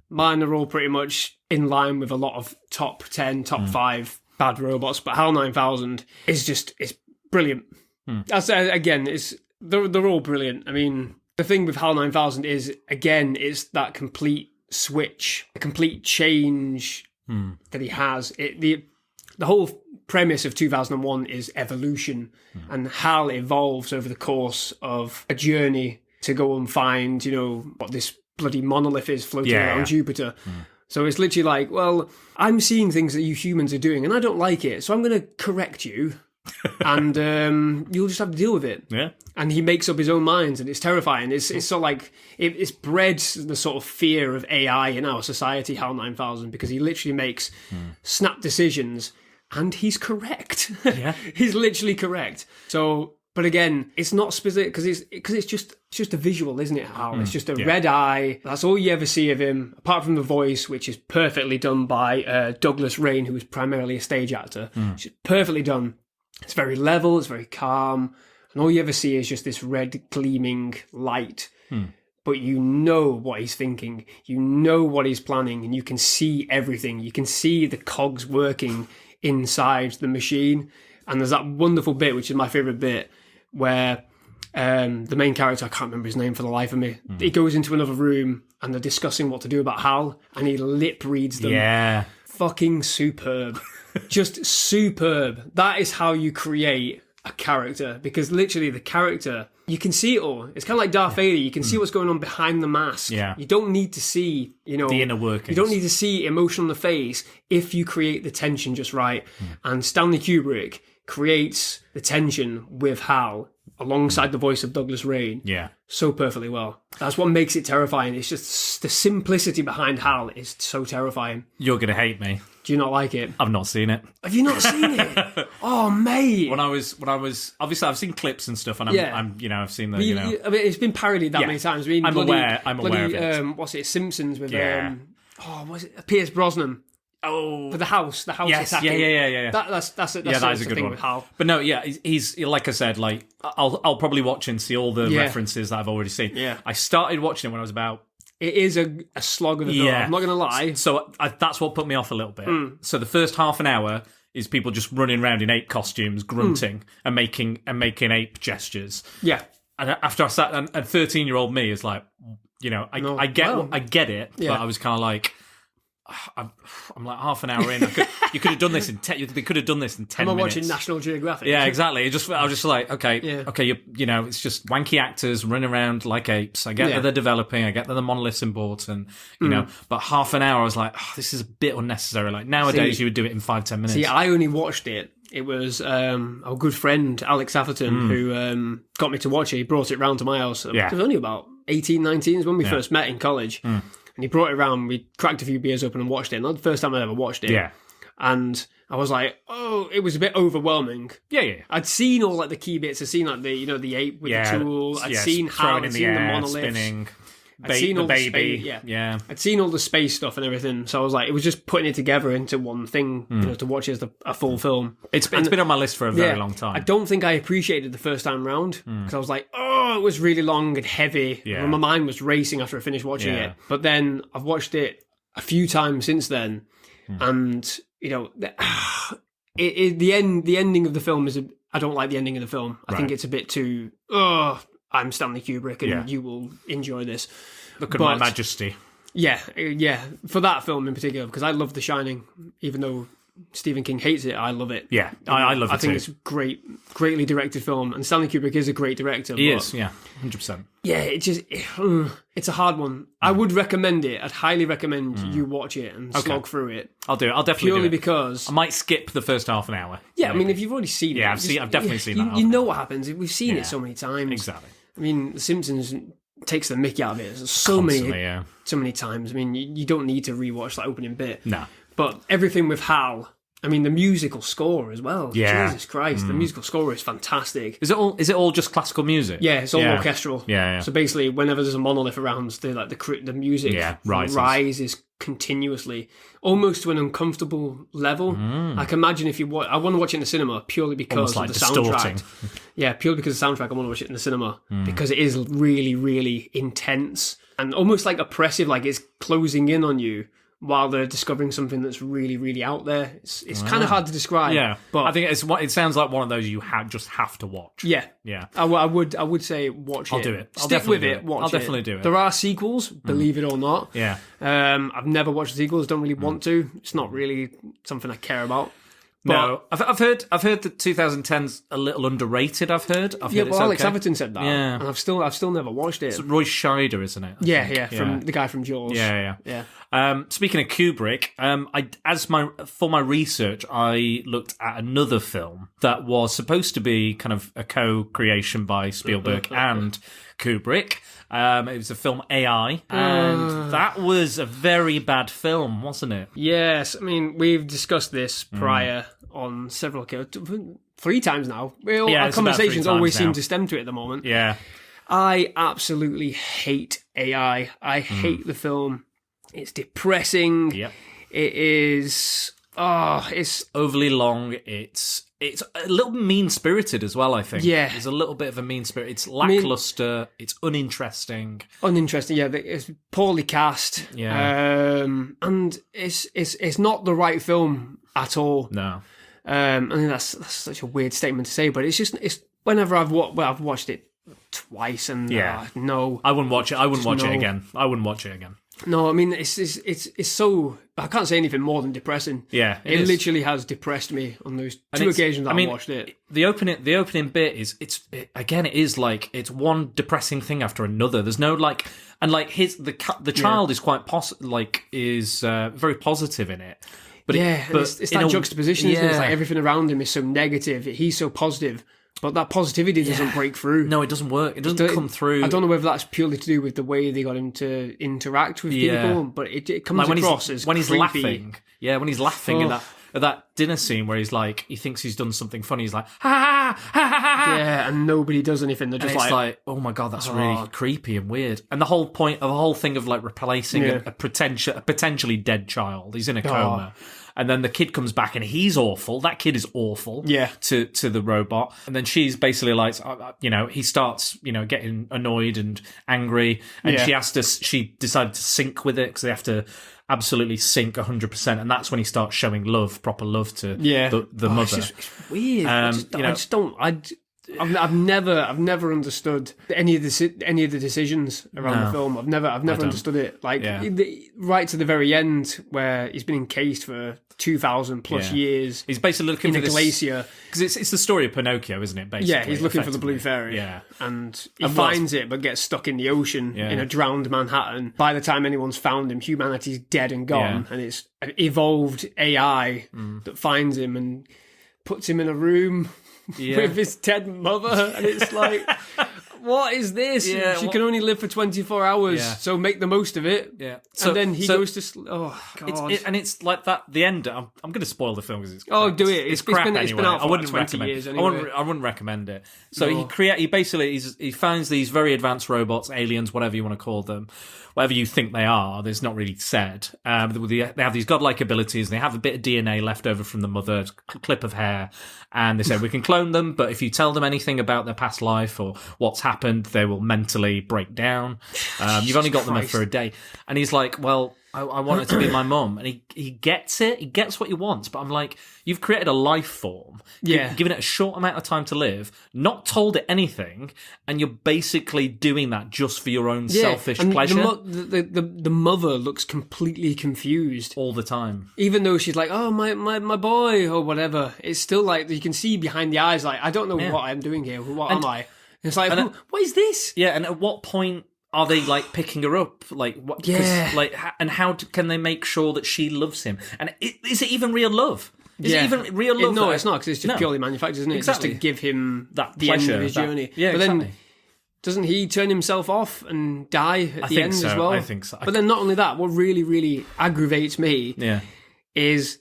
[SPEAKER 2] mine are all pretty much in line with a lot of top 10, top 5 bad robots, but HAL 9000 is it's brilliant. Again, they're all brilliant. I mean, the thing with HAL 9000 is, again, it's that complete switch, a complete change that he has. The whole premise of 2001 is evolution, and HAL evolves over the course of a journey to go and find, what this bloody monolith is floating around Jupiter. So it's literally like, well, I'm seeing things that you humans are doing, and I don't like it, so I'm going to correct you, and you'll just have to deal with it.
[SPEAKER 3] Yeah.
[SPEAKER 2] And he makes up his own minds, and it's terrifying. It's sort of like, it's bred the sort of fear of AI in our society, HAL 9000, because he literally makes snap decisions, and he's correct.
[SPEAKER 3] Yeah.
[SPEAKER 2] He's literally correct. So, but again, it's not specific, because it's just a visual, isn't it, Hal? It's just a red eye. That's all you ever see of him, apart from the voice, which is perfectly done by Douglas Rain, who was primarily a stage actor. It's perfectly done. It's very level, it's very calm, and all you ever see is just this red gleaming light. But you know what he's thinking, you know what he's planning, and you can see everything. You can see the cogs working inside the machine. And there's that wonderful bit, which is my favourite bit, where the main character, I can't remember his name for the life of me, he goes into another room and they're discussing what to do about Hal, and he lip reads them.
[SPEAKER 3] Yeah.
[SPEAKER 2] Fucking superb. Just superb. That is how you create a character, because literally the character, you can see it all. It's kind of like Darth Vader. You can see what's going on behind the mask.
[SPEAKER 3] Yeah.
[SPEAKER 2] You don't need to see, the
[SPEAKER 3] inner workings.
[SPEAKER 2] You don't need to see emotion on the face if you create the tension just right. And Stanley Kubrick creates the tension with Hal alongside the voice of Douglas Rain so perfectly well. That's what makes it terrifying. It's just the simplicity behind Hal is so terrifying.
[SPEAKER 3] You're going to hate me.
[SPEAKER 2] Do you not like it?
[SPEAKER 3] I've not seen it.
[SPEAKER 2] Have you not seen it? Oh, mate.
[SPEAKER 3] When I was obviously I've seen clips and stuff, and I've seen the
[SPEAKER 2] I mean, it's been parodied that many times. I mean,
[SPEAKER 3] I'm aware of it.
[SPEAKER 2] What's it? Simpsons with was it Pierce Brosnan?
[SPEAKER 3] Oh,
[SPEAKER 2] for the house
[SPEAKER 3] yes,
[SPEAKER 2] attacking.
[SPEAKER 3] Yeah.
[SPEAKER 2] That's
[SPEAKER 3] that is a good
[SPEAKER 2] thing
[SPEAKER 3] one.
[SPEAKER 2] with Hal.
[SPEAKER 3] But no, he's like I said, like I'll probably watch and see all the references that I've already seen.
[SPEAKER 2] Yeah,
[SPEAKER 3] I started watching it when I was about.
[SPEAKER 2] It is a slog of a film. I'm not going to lie.
[SPEAKER 3] So that's what put me off a little bit. So the first half an hour is people just running around in ape costumes, grunting and making ape gestures.
[SPEAKER 2] Yeah.
[SPEAKER 3] And after I sat, and 13-year-old me is like, I get it, but I was kind of like. I'm like half an hour in. You could have done this in 10. They could have done this in 10 minutes.
[SPEAKER 2] I'm watching National Geographic.
[SPEAKER 3] Yeah, exactly. I was just like, okay. It's just wanky actors running around like apes. I get that they're developing. I get that the monolith's important. But half an hour, I was like, this is a bit unnecessary. Like nowadays, you would do it in 5-10 minutes.
[SPEAKER 2] See, I only watched it. It was our good friend Alex Atherton who got me to watch it. He brought it round to my house.
[SPEAKER 3] Yeah.
[SPEAKER 2] It was only about 18, 19 is when we first met in college. And he brought it around, we cracked a few beers open and watched it. Not the first time I'd ever watched it.
[SPEAKER 3] Yeah.
[SPEAKER 2] And I was like, it was a bit overwhelming.
[SPEAKER 3] Yeah.
[SPEAKER 2] I'd seen all like the key bits. I'd seen like the ape with the tool. I'd seen how, I'd seen the monoliths.
[SPEAKER 3] Spinning.
[SPEAKER 2] I'd seen all
[SPEAKER 3] the baby.
[SPEAKER 2] The space, I'd seen all the space stuff and everything. So I was like, it was just putting it together into one thing, to watch as a full film.
[SPEAKER 3] It's been on my list for a very long time.
[SPEAKER 2] I don't think I appreciated the first time round because I was like, it was really long and heavy. Yeah. And my mind was racing after I finished watching it. But then I've watched it a few times since then, and the ending of the film is I don't like the ending of the film. I think it's a bit too. I'm Stanley Kubrick, and you will enjoy this.
[SPEAKER 3] Look at my majesty.
[SPEAKER 2] Yeah. For that film in particular, because I love The Shining, even though Stephen King hates it, I love it.
[SPEAKER 3] Yeah, I love it.
[SPEAKER 2] I think it's a greatly directed film, and Stanley Kubrick is a great director.
[SPEAKER 3] He is, 100%.
[SPEAKER 2] Yeah, it's a hard one. I would recommend it. I'd highly recommend you watch it and slog through it.
[SPEAKER 3] I'll do it. I'll definitely
[SPEAKER 2] purely
[SPEAKER 3] do it.
[SPEAKER 2] because
[SPEAKER 3] I might skip the first half an hour.
[SPEAKER 2] Yeah, maybe. I mean, if you've already seen it,
[SPEAKER 3] I've definitely seen that.
[SPEAKER 2] You know what happens. We've seen it so many times.
[SPEAKER 3] Exactly.
[SPEAKER 2] I mean, The Simpsons takes the mickey out of it so many times. I mean, you don't need to rewatch that opening bit.
[SPEAKER 3] No.
[SPEAKER 2] But everything with Hal, I mean, the musical score as well.
[SPEAKER 3] Yeah.
[SPEAKER 2] Jesus Christ, the musical score is fantastic.
[SPEAKER 3] Is it all just classical music?
[SPEAKER 2] Yeah, it's all orchestral.
[SPEAKER 3] Yeah.
[SPEAKER 2] So basically, whenever there's a monolith around, the music rises continuously, almost to an uncomfortable level. I can imagine if you I want to watch it in the cinema purely because of the soundtrack. Yeah, purely because of the soundtrack, I want to watch it in the cinema because it is really, really intense and almost like oppressive, like it's closing in on you while they're discovering something that's really, really out there. It's kind of hard to describe.
[SPEAKER 3] Yeah,
[SPEAKER 2] but
[SPEAKER 3] I think it sounds like one of those you just have to watch.
[SPEAKER 2] Yeah. I would say watch it.
[SPEAKER 3] I'll do it.
[SPEAKER 2] Stick with it. Watch it.
[SPEAKER 3] I'll definitely do it.
[SPEAKER 2] There are sequels, believe it or not.
[SPEAKER 3] Yeah.
[SPEAKER 2] I've never watched the sequels. Don't really want to. It's not really something I care about. But,
[SPEAKER 3] no, I've heard that 2010's a little underrated. I've heard
[SPEAKER 2] Alex Atherton said that.
[SPEAKER 3] Yeah,
[SPEAKER 2] and I've still never watched it.
[SPEAKER 3] It's Roy Scheider, isn't it?
[SPEAKER 2] From the guy from Jaws.
[SPEAKER 3] Yeah. Speaking of Kubrick, for my research, I looked at another film that was supposed to be kind of a co-creation by Spielberg and Kubrick. It was a film AI, and that was a very bad film, wasn't it?
[SPEAKER 2] Yes, I mean, we've discussed this prior on several occasions. 3 times now. Our conversations always seem to stem to it at the moment.
[SPEAKER 3] Yeah.
[SPEAKER 2] I absolutely hate AI. I hate the film. It's depressing.
[SPEAKER 3] Yep.
[SPEAKER 2] It is... it's
[SPEAKER 3] overly long. It's a little mean-spirited as well, I think.
[SPEAKER 2] Yeah.
[SPEAKER 3] There's a little bit of a mean spirit. It's lackluster. It's uninteresting.
[SPEAKER 2] It's poorly cast.
[SPEAKER 3] Yeah.
[SPEAKER 2] And it's not the right film at all.
[SPEAKER 3] No.
[SPEAKER 2] I think that's such a weird statement to say, but it's whenever I've watched it twice and no.
[SPEAKER 3] I wouldn't watch it. I wouldn't watch it again. I wouldn't watch it again.
[SPEAKER 2] No, I mean it's so I can't say anything more than depressing.
[SPEAKER 3] Yeah,
[SPEAKER 2] it literally has depressed me on those two occasions I watched it.
[SPEAKER 3] The opening bit is it's one depressing thing after another. There's no like, and like the child is quite very positive in it. But
[SPEAKER 2] it's that juxtaposition. Isn't it? It's like everything around him is so negative. He's so positive. But that positivity doesn't break through.
[SPEAKER 3] No, it doesn't work. It doesn't come through.
[SPEAKER 2] I don't know whether that's purely to do with the way they got him to interact with people, but it comes
[SPEAKER 3] like
[SPEAKER 2] across as
[SPEAKER 3] when he's
[SPEAKER 2] creepy.
[SPEAKER 3] laughing. Yeah, when he's laughing in that dinner scene where he's like, he thinks he's done something funny. He's like, ha ha ha ha ha.
[SPEAKER 2] Yeah, and nobody does anything. They're just
[SPEAKER 3] like, oh my god, that's really creepy and weird. And the whole point of the whole thing of like replacing a potentially dead child. He's in a coma. And then the kid comes back and he's awful. That kid is awful to the robot. And then she's basically like, he starts, getting annoyed and angry. And she decided to sync with it because they have to absolutely sync 100%. And that's when he starts showing proper love to the mother.
[SPEAKER 2] It's weird. I've never understood any of the decisions around the film. I've never understood it. Like right to the very end, where he's been encased for 2,000 plus years.
[SPEAKER 3] He's basically looking
[SPEAKER 2] in
[SPEAKER 3] for
[SPEAKER 2] a glacier
[SPEAKER 3] because it's the story of Pinocchio, isn't it? Basically,
[SPEAKER 2] he's looking for the blue fairy. And he finds it, but gets stuck in the ocean in a drowned Manhattan. By the time anyone's found him, humanity's dead and gone, and it's an evolved AI that finds him and puts him in a room. With his dead mother, and it's like, what is this? She can only live for 24 hours, so make the most of it. And then he goes to oh god,
[SPEAKER 3] it's like that. The end. I'm going to spoil the film because it's
[SPEAKER 2] do it.
[SPEAKER 3] It's crap anyway.
[SPEAKER 2] It's been out for
[SPEAKER 3] I wouldn't
[SPEAKER 2] 20
[SPEAKER 3] recommend.
[SPEAKER 2] Years anyway.
[SPEAKER 3] I wouldn't recommend it. So he basically he finds these very advanced robots, aliens, whatever you want to call them. Whatever you think they are, there's not really said. They have these godlike abilities. And they have a bit of DNA left over from the mother, clip of hair, and they say we can clone them, but if you tell them anything about their past life or what's happened, they will mentally break down. You've only got them for a day, and he's like, well, I want her to be my mum, and he gets it. He gets what he wants, but I'm like, you've created a life form, given it a short amount of time to live, not told it anything, and you're basically doing that just for your own selfish pleasure.
[SPEAKER 2] The mother looks completely confused
[SPEAKER 3] all the time,
[SPEAKER 2] even though she's like, oh my boy or whatever. It's still like you can see behind the eyes, like I don't know what I'm doing here. What am I? It's like, what is this?
[SPEAKER 3] Yeah, and at what point are they like picking her up? Like what? Like, and how can they make sure that she loves him? And is it even real love? Is it even real love?
[SPEAKER 2] No, it's not, because it's just purely manufactured, isn't it?
[SPEAKER 3] Exactly.
[SPEAKER 2] Just to give him
[SPEAKER 3] that
[SPEAKER 2] the
[SPEAKER 3] pleasure,
[SPEAKER 2] end of his journey.
[SPEAKER 3] Yeah,
[SPEAKER 2] but
[SPEAKER 3] exactly.
[SPEAKER 2] then doesn't he turn himself off and die at the end as well?
[SPEAKER 3] I think so.
[SPEAKER 2] But then not only that, what really, really aggravates me is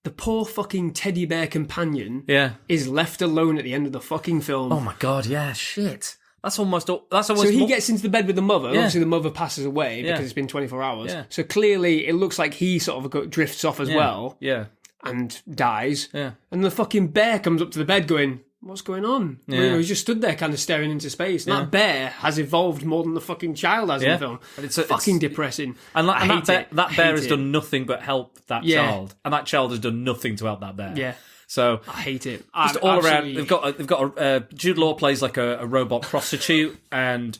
[SPEAKER 2] the poor fucking teddy bear companion is left alone at the end of the fucking film.
[SPEAKER 3] Oh my god, yeah, shit. That's almost.
[SPEAKER 2] So he gets into the bed with the mother. Yeah. Obviously, the mother passes away because it's been 24 hours. Yeah. So clearly, it looks like he sort of drifts off as well.
[SPEAKER 3] Yeah.
[SPEAKER 2] And dies.
[SPEAKER 3] Yeah.
[SPEAKER 2] And the fucking bear comes up to the bed going, what's going on? Yeah. He's just stood there kind of staring into space. And that bear has evolved more than the fucking child has in the film. And it's fucking depressing.
[SPEAKER 3] And that bear has done nothing but help that child. And that child has done nothing to help that bear.
[SPEAKER 2] Yeah.
[SPEAKER 3] So
[SPEAKER 2] I hate it.
[SPEAKER 3] Just all around, they've got Jude Law plays like a robot prostitute, and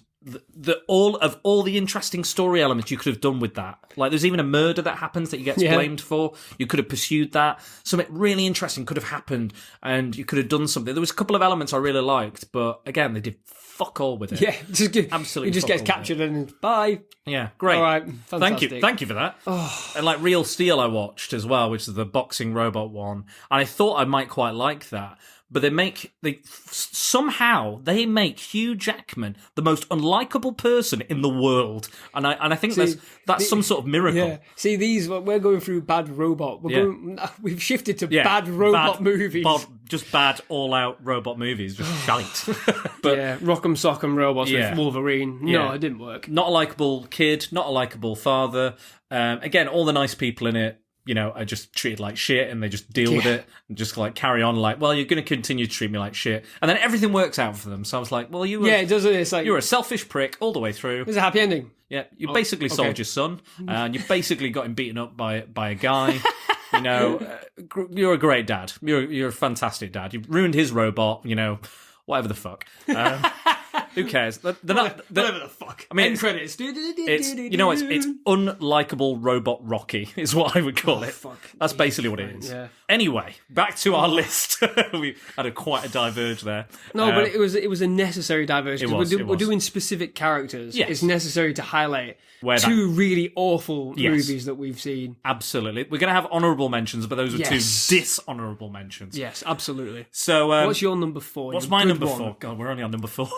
[SPEAKER 3] all the interesting story elements you could have done with that. Like, there's even a murder that happens that he gets blamed for. You could have pursued that. Something really interesting could have happened, and you could have done something. There was a couple of elements I really liked, but again, they did fuck all with it.
[SPEAKER 2] Yeah,
[SPEAKER 3] absolutely.
[SPEAKER 2] He just gets captured and bye.
[SPEAKER 3] Yeah, great.
[SPEAKER 2] All right, fantastic.
[SPEAKER 3] Thank you for that. Oh. And like Real Steel, I watched as well, which is the boxing robot one, and I thought I might quite like that. But somehow they make Hugh Jackman the most unlikable person in the world, and I think that's some sort of miracle.
[SPEAKER 2] Yeah. See, we're going through bad robot. We've shifted to bad robot movies.
[SPEAKER 3] Just bad all-out robot movies, just shite. But
[SPEAKER 2] Rock'em Sock'em robots with Wolverine. No, it didn't work.
[SPEAKER 3] Not a likable kid, not a likable father. Again, all the nice people in it, are just treated like shit, and they just deal with it and just like carry on like, well, you're going to continue to treat me like shit, and then everything works out for them. So I was like, well,
[SPEAKER 2] it does. It's like
[SPEAKER 3] you're a selfish prick all the way through.
[SPEAKER 2] There's a happy ending.
[SPEAKER 3] Yeah, you basically sold your son, and you basically got him beaten up by a guy. You're a great dad. You're a fantastic dad. You ruined his robot. Whatever the fuck. Who cares? They're not.
[SPEAKER 2] Whatever the fuck.
[SPEAKER 3] I mean,
[SPEAKER 2] end credits.
[SPEAKER 3] It's unlikable robot Rocky is what I would call it.
[SPEAKER 2] Fuck.
[SPEAKER 3] That's basically what it is.
[SPEAKER 2] Yeah.
[SPEAKER 3] Anyway, back to our list. We had quite a diverge there.
[SPEAKER 2] No, but it was a necessary diversion.
[SPEAKER 3] It was.
[SPEAKER 2] We're doing specific characters.
[SPEAKER 3] Yes.
[SPEAKER 2] It's necessary to highlight
[SPEAKER 3] Where
[SPEAKER 2] two really awful movies that we've seen.
[SPEAKER 3] Absolutely. We're going to have honourable mentions, but those were two
[SPEAKER 2] Yes.
[SPEAKER 3] dishonourable mentions.
[SPEAKER 2] Yes, absolutely.
[SPEAKER 3] So,
[SPEAKER 2] what's your number 4?
[SPEAKER 3] What's
[SPEAKER 2] Your
[SPEAKER 3] my
[SPEAKER 2] good
[SPEAKER 3] number
[SPEAKER 2] one?
[SPEAKER 3] 4? God, we're only on number 4.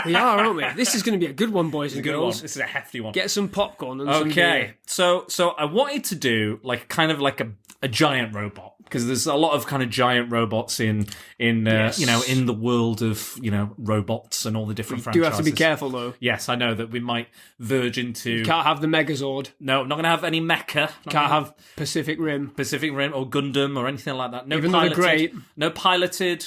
[SPEAKER 2] We are, aren't we? This is going to be a good one, boys and
[SPEAKER 3] Good one.
[SPEAKER 2] girls.
[SPEAKER 3] This is a hefty one.
[SPEAKER 2] Get some popcorn and some
[SPEAKER 3] Okay,
[SPEAKER 2] beer.
[SPEAKER 3] so I wanted to do kind of like a giant robot, because there's a lot of kind of giant robots in
[SPEAKER 2] Yes.
[SPEAKER 3] in the world of robots and all the different
[SPEAKER 2] Do
[SPEAKER 3] franchises.
[SPEAKER 2] have to be careful though.
[SPEAKER 3] Yes, I know that we might verge into.
[SPEAKER 2] Can't have the Megazord.
[SPEAKER 3] No, not going to have any mecha.
[SPEAKER 2] Can't have Pacific Rim.
[SPEAKER 3] Pacific Rim or Gundam or anything like that. No
[SPEAKER 2] Even though they're
[SPEAKER 3] piloted.
[SPEAKER 2] great.
[SPEAKER 3] No piloted.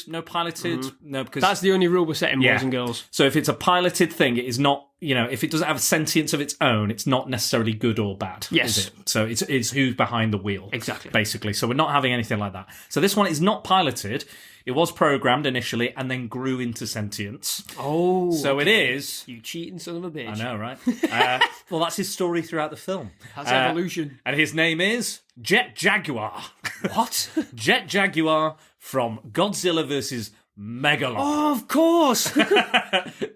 [SPEAKER 3] No, because
[SPEAKER 2] That's the only rule we're setting,
[SPEAKER 3] Yeah.
[SPEAKER 2] boys and girls.
[SPEAKER 3] So if it's a piloted thing, it is not, if it doesn't have a sentience of its own, it's not necessarily good or bad.
[SPEAKER 2] Yes.
[SPEAKER 3] Is it? So it's who's behind the wheel.
[SPEAKER 2] Exactly.
[SPEAKER 3] Basically. So we're not having anything like that. So this one is not piloted. It was programmed initially and then grew into sentience.
[SPEAKER 2] Oh.
[SPEAKER 3] So it is.
[SPEAKER 2] You cheating son of a bitch.
[SPEAKER 3] I know, right? Well, that's his story throughout the film.
[SPEAKER 2] That's evolution.
[SPEAKER 3] And his name is Jet Jaguar.
[SPEAKER 2] What?
[SPEAKER 3] Jet Jaguar from Godzilla versus Megalon.
[SPEAKER 2] Oh, of course.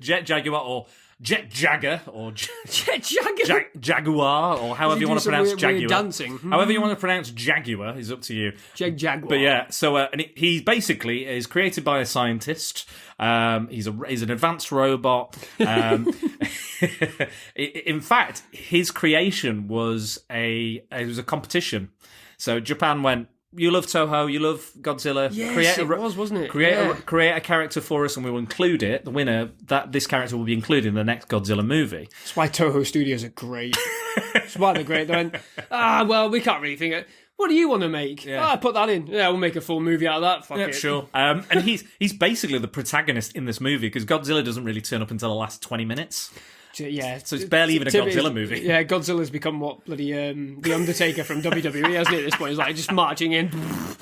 [SPEAKER 3] Jet Jaguar or Jet Jagger or
[SPEAKER 2] Jet Jagger.
[SPEAKER 3] Jaguar or however you want to pronounce Jaguar.
[SPEAKER 2] Weird dancing.
[SPEAKER 3] However you want to pronounce Jaguar is up to you.
[SPEAKER 2] Jaguar.
[SPEAKER 3] But yeah, so and he basically is created by a scientist. He's an advanced robot. In fact, his creation was a competition. So Japan went, you love Toho, you love Godzilla.
[SPEAKER 2] Yes, it was, wasn't it?
[SPEAKER 3] Create a character for us, and we will include it. The winner, this character will be included in the next Godzilla movie.
[SPEAKER 2] That's why Toho Studios are great. That's why they're great. They went, well, we can't really think it. What do you want to make?
[SPEAKER 3] Yeah.
[SPEAKER 2] Put that in. Yeah, we'll make a full movie out of that. Fuck it.
[SPEAKER 3] Sure. And he's basically the protagonist in this movie, because Godzilla doesn't really turn up until the last 20 minutes.
[SPEAKER 2] Yeah,
[SPEAKER 3] So it's barely even a Godzilla movie.
[SPEAKER 2] Yeah, Godzilla's become what bloody the Undertaker from WWE, hasn't it? At this point, he's like just marching in.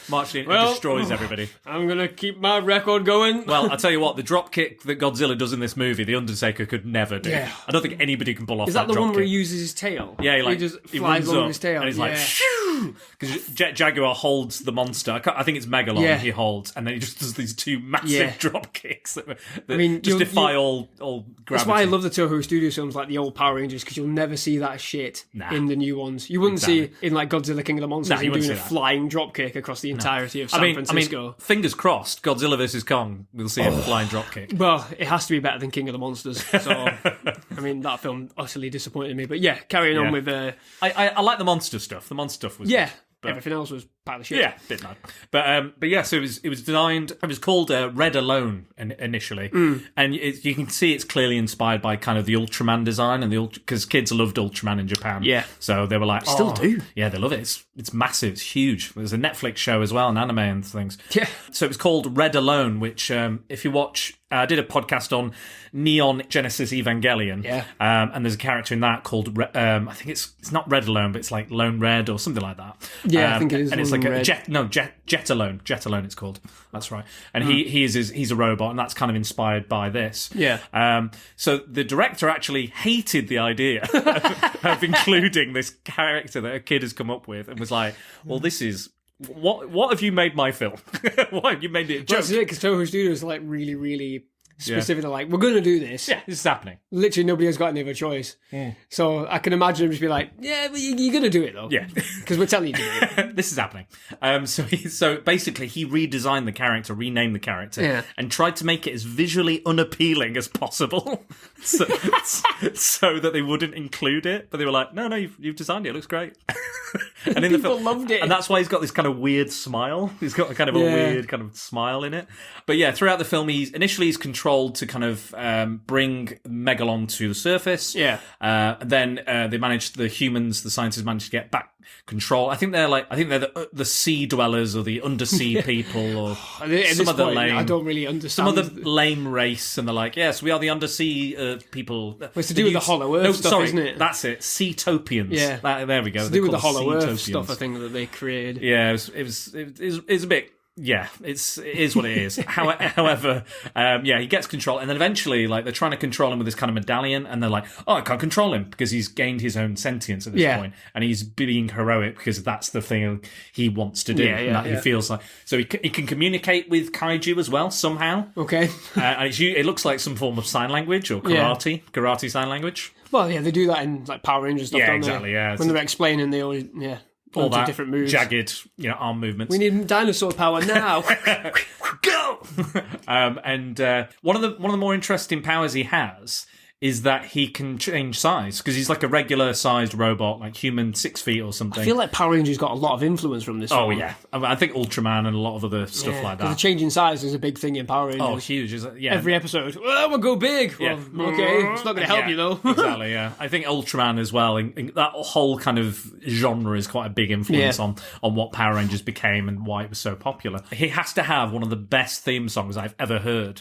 [SPEAKER 3] Marching in
[SPEAKER 2] Well,
[SPEAKER 3] and destroys everybody.
[SPEAKER 2] I'm gonna keep my record going.
[SPEAKER 3] Well, I'll tell you what, the drop kick that Godzilla does in this movie, the Undertaker could never do.
[SPEAKER 2] Yeah.
[SPEAKER 3] I don't think anybody can pull off
[SPEAKER 2] Is that the
[SPEAKER 3] drop
[SPEAKER 2] one where
[SPEAKER 3] kick.
[SPEAKER 2] he uses his tail?
[SPEAKER 3] Yeah,
[SPEAKER 2] he just
[SPEAKER 3] he
[SPEAKER 2] flies
[SPEAKER 3] runs
[SPEAKER 2] along
[SPEAKER 3] up
[SPEAKER 2] his tail.
[SPEAKER 3] and he's
[SPEAKER 2] yeah.
[SPEAKER 3] like, shoo! Because Jet Jaguar holds the monster. I think it's Megalon
[SPEAKER 2] Yeah.
[SPEAKER 3] he holds, and then he just does these two massive
[SPEAKER 2] Yeah.
[SPEAKER 3] drop kicks that
[SPEAKER 2] mean,
[SPEAKER 3] just defy all gravity.
[SPEAKER 2] That's why I love the Toho Studios films like the old Power Rangers, because you'll never see that shit in the new ones. You wouldn't see in like Godzilla King of the Monsters him
[SPEAKER 3] you wouldn't
[SPEAKER 2] doing a
[SPEAKER 3] see that.
[SPEAKER 2] flying dropkick across the entirety of San Francisco.
[SPEAKER 3] fingers crossed, Godzilla vs. Kong, we'll see a flying drop kick.
[SPEAKER 2] Well, it has to be better than King of the Monsters. So, I mean, that film utterly disappointed me. But yeah, carrying on with...
[SPEAKER 3] I like the monster stuff. The monster stuff was
[SPEAKER 2] yeah,
[SPEAKER 3] good, but
[SPEAKER 2] everything else was pile of shit.
[SPEAKER 3] yeah, bit mad. But yeah, so it was designed. It was called Red Alone initially, and you can see it's clearly inspired by kind of the Ultraman design and because kids loved Ultraman in Japan.
[SPEAKER 2] Yeah.
[SPEAKER 3] So they were like,
[SPEAKER 2] Still do.
[SPEAKER 3] Yeah, they love it. It's massive. It's huge. There's a Netflix show as well, an anime and things.
[SPEAKER 2] Yeah.
[SPEAKER 3] So it was called Red Alone, which if you watch. I did a podcast on Neon Genesis Evangelion.
[SPEAKER 2] Yeah.
[SPEAKER 3] And there's a character in that called, I think it's not Red Alone, but it's like Lone Red or something like that.
[SPEAKER 2] Yeah, I think it is.
[SPEAKER 3] And it's
[SPEAKER 2] Lone
[SPEAKER 3] like
[SPEAKER 2] Red.
[SPEAKER 3] Jet Alone. Jet Alone it's called. That's right. And he's a robot, and that's kind of inspired by this.
[SPEAKER 2] Yeah.
[SPEAKER 3] So the director actually hated the idea of including this character that a kid has come up with, and was like, well, this is... What have you made my film? Why have you made it a joke?
[SPEAKER 2] That's it, because Toho Studios are like really, really specific. They're like, we're going to do this.
[SPEAKER 3] Yeah, this is happening.
[SPEAKER 2] Literally nobody has got any other choice. So I can imagine him just be like, yeah, but you're going to do it though.
[SPEAKER 3] Yeah.
[SPEAKER 2] Because we're telling you to do it.
[SPEAKER 3] This is happening. So basically he redesigned the character, renamed the character, and tried to make it as visually unappealing as possible so that they wouldn't include it. But they were like, no, you've designed it looks great. And in
[SPEAKER 2] People loved it.
[SPEAKER 3] And that's why he's got this kind of weird smile. He's got kind of a weird kind of smile in it. But yeah, throughout the film, he's controlled to kind of bring Megalon to the surface.
[SPEAKER 2] Yeah.
[SPEAKER 3] Then the scientists managed to get back control. I think they're the sea dwellers or the undersea people or some other lame.
[SPEAKER 2] I don't really understand.
[SPEAKER 3] Some other lame race, and they're like, yes, we are the undersea people.
[SPEAKER 2] It's to do with the Hollow Earth stuff, isn't it?
[SPEAKER 3] That's it. Seatopians.
[SPEAKER 2] Yeah.
[SPEAKER 3] There we go.
[SPEAKER 2] It's to do with the Hollow Earth stuff, I think, that they created.
[SPEAKER 3] Yeah, it was a bit yeah, it is what it is. However, he gets control, and then eventually, like, they're trying to control him with this kind of medallion, and they're like, "Oh, I can't control him because he's gained his own sentience at this point, and he's being heroic because that's the thing he wants to do, he feels like." So he can communicate with kaiju as well somehow.
[SPEAKER 2] Okay,
[SPEAKER 3] and it looks like some form of sign language or karate sign language.
[SPEAKER 2] Well, yeah, they do that in like Power Rangers stuff.
[SPEAKER 3] Yeah,
[SPEAKER 2] don't
[SPEAKER 3] exactly.
[SPEAKER 2] They?
[SPEAKER 3] Yeah,
[SPEAKER 2] when they're explaining, they always
[SPEAKER 3] all that
[SPEAKER 2] different moves,
[SPEAKER 3] jagged, arm movements.
[SPEAKER 2] We need dinosaur power now.
[SPEAKER 3] Go. And one of the more interesting powers he has is that he can change size, because he's like a regular sized robot, like human, 6 feet or something.
[SPEAKER 2] I feel like Power Rangers got a lot of influence from this.
[SPEAKER 3] Oh yeah, I think Ultraman and a lot of other stuff like that.
[SPEAKER 2] The changing size is a big thing in Power Rangers.
[SPEAKER 3] Oh, huge!
[SPEAKER 2] Every episode, we'll go big.
[SPEAKER 3] Yeah.
[SPEAKER 2] Well, okay, it's not going to help you though.
[SPEAKER 3] Exactly. Yeah, I think Ultraman as well. And that whole kind of genre is quite a big influence on what Power Rangers became and why it was so popular. He has to have one of the best theme songs I've ever heard.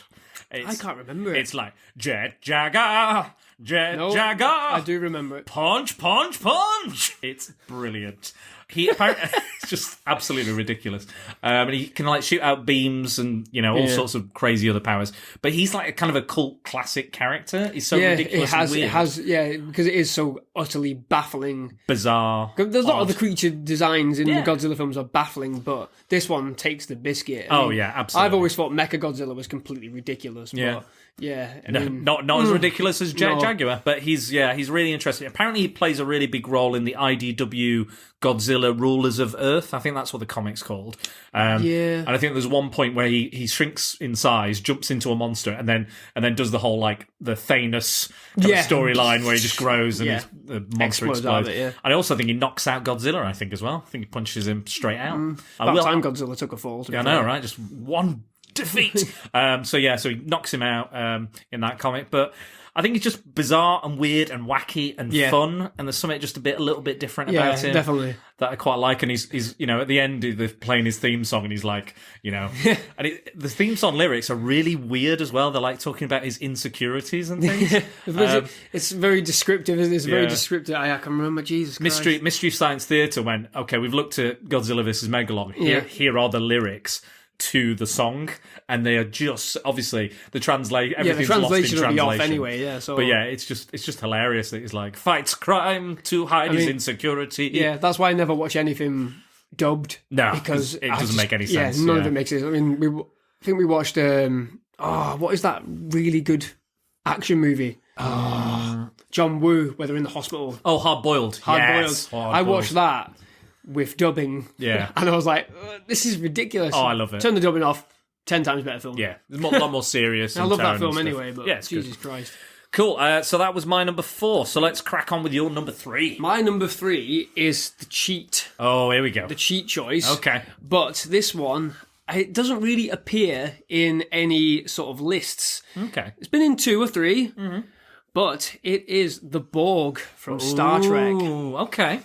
[SPEAKER 2] I can't remember it.
[SPEAKER 3] It's like Jet Jagger, Jagger.
[SPEAKER 2] I do remember it.
[SPEAKER 3] Punch, punch, punch. It's brilliant. He apparently it's just absolutely ridiculous. And he can like shoot out beams and all sorts of crazy other powers. But he's like a kind of a cult classic character. He's so ridiculous and weird.
[SPEAKER 2] It has, because it is so utterly baffling,
[SPEAKER 3] bizarre.
[SPEAKER 2] There's a lot of the creature designs in the Godzilla films are baffling, but this one takes the biscuit. I mean,
[SPEAKER 3] absolutely.
[SPEAKER 2] I've always thought Mechagodzilla was completely ridiculous. But I mean,
[SPEAKER 3] not as ridiculous as Jaguar, but he's really interesting. Apparently, he plays a really big role in the IDW Godzilla Rulers of Earth. I think that's what the comic's called. And I think there's one point where he shrinks in size, jumps into a monster, and then does the whole like the Thanos kind of storyline where he just grows and the monster explodes.
[SPEAKER 2] Out of it, And
[SPEAKER 3] I also think he knocks out Godzilla. I think as well. I think he punches him straight out.
[SPEAKER 2] About time Godzilla took a fall.
[SPEAKER 3] I know, right? Just one defeat. So he knocks him out in that comic, but I think he's just bizarre and weird and wacky and fun, and there's something just a little bit different about him.
[SPEAKER 2] Definitely.
[SPEAKER 3] That I quite like, and he's at the end they're playing his theme song, and he's like, and the theme song lyrics are really weird as well. They're like talking about his insecurities and things.
[SPEAKER 2] It's very descriptive, isn't it? It's very descriptive. I can remember, Jesus Christ.
[SPEAKER 3] Mystery Science Theatre went, okay, we've looked at Godzilla vs. Megalon. Here are the lyrics to the song, and they are just obviously the translation. Everything's lost in translation.
[SPEAKER 2] Will be off anyway.
[SPEAKER 3] But it's just hilarious that he's like fights crime to hide his insecurity.
[SPEAKER 2] Yeah, that's why I never watch anything dubbed.
[SPEAKER 3] No, because it doesn't make any sense.
[SPEAKER 2] Yeah, none of it makes sense. I mean, I think we watched. What is that really good action movie? John Woo, where they're in the hospital.
[SPEAKER 3] Oh, Hard Boiled.
[SPEAKER 2] I watched that with dubbing.
[SPEAKER 3] Yeah.
[SPEAKER 2] And I was like, this is ridiculous.
[SPEAKER 3] Oh, I love it.
[SPEAKER 2] Turn the dubbing off. 10 times better film.
[SPEAKER 3] Yeah. It's a lot more serious.
[SPEAKER 2] I love that film anyway, but Jesus Christ.
[SPEAKER 3] Cool. So that was my number 4. So let's crack on with your number 3.
[SPEAKER 2] My number 3 is the cheat.
[SPEAKER 3] Oh, here we go.
[SPEAKER 2] The cheat choice.
[SPEAKER 3] Okay.
[SPEAKER 2] But this one, it doesn't really appear in any sort of lists.
[SPEAKER 3] Okay.
[SPEAKER 2] It's been in 2 or 3. Mm-hmm. But it is the Borg from Star Trek.
[SPEAKER 3] Okay.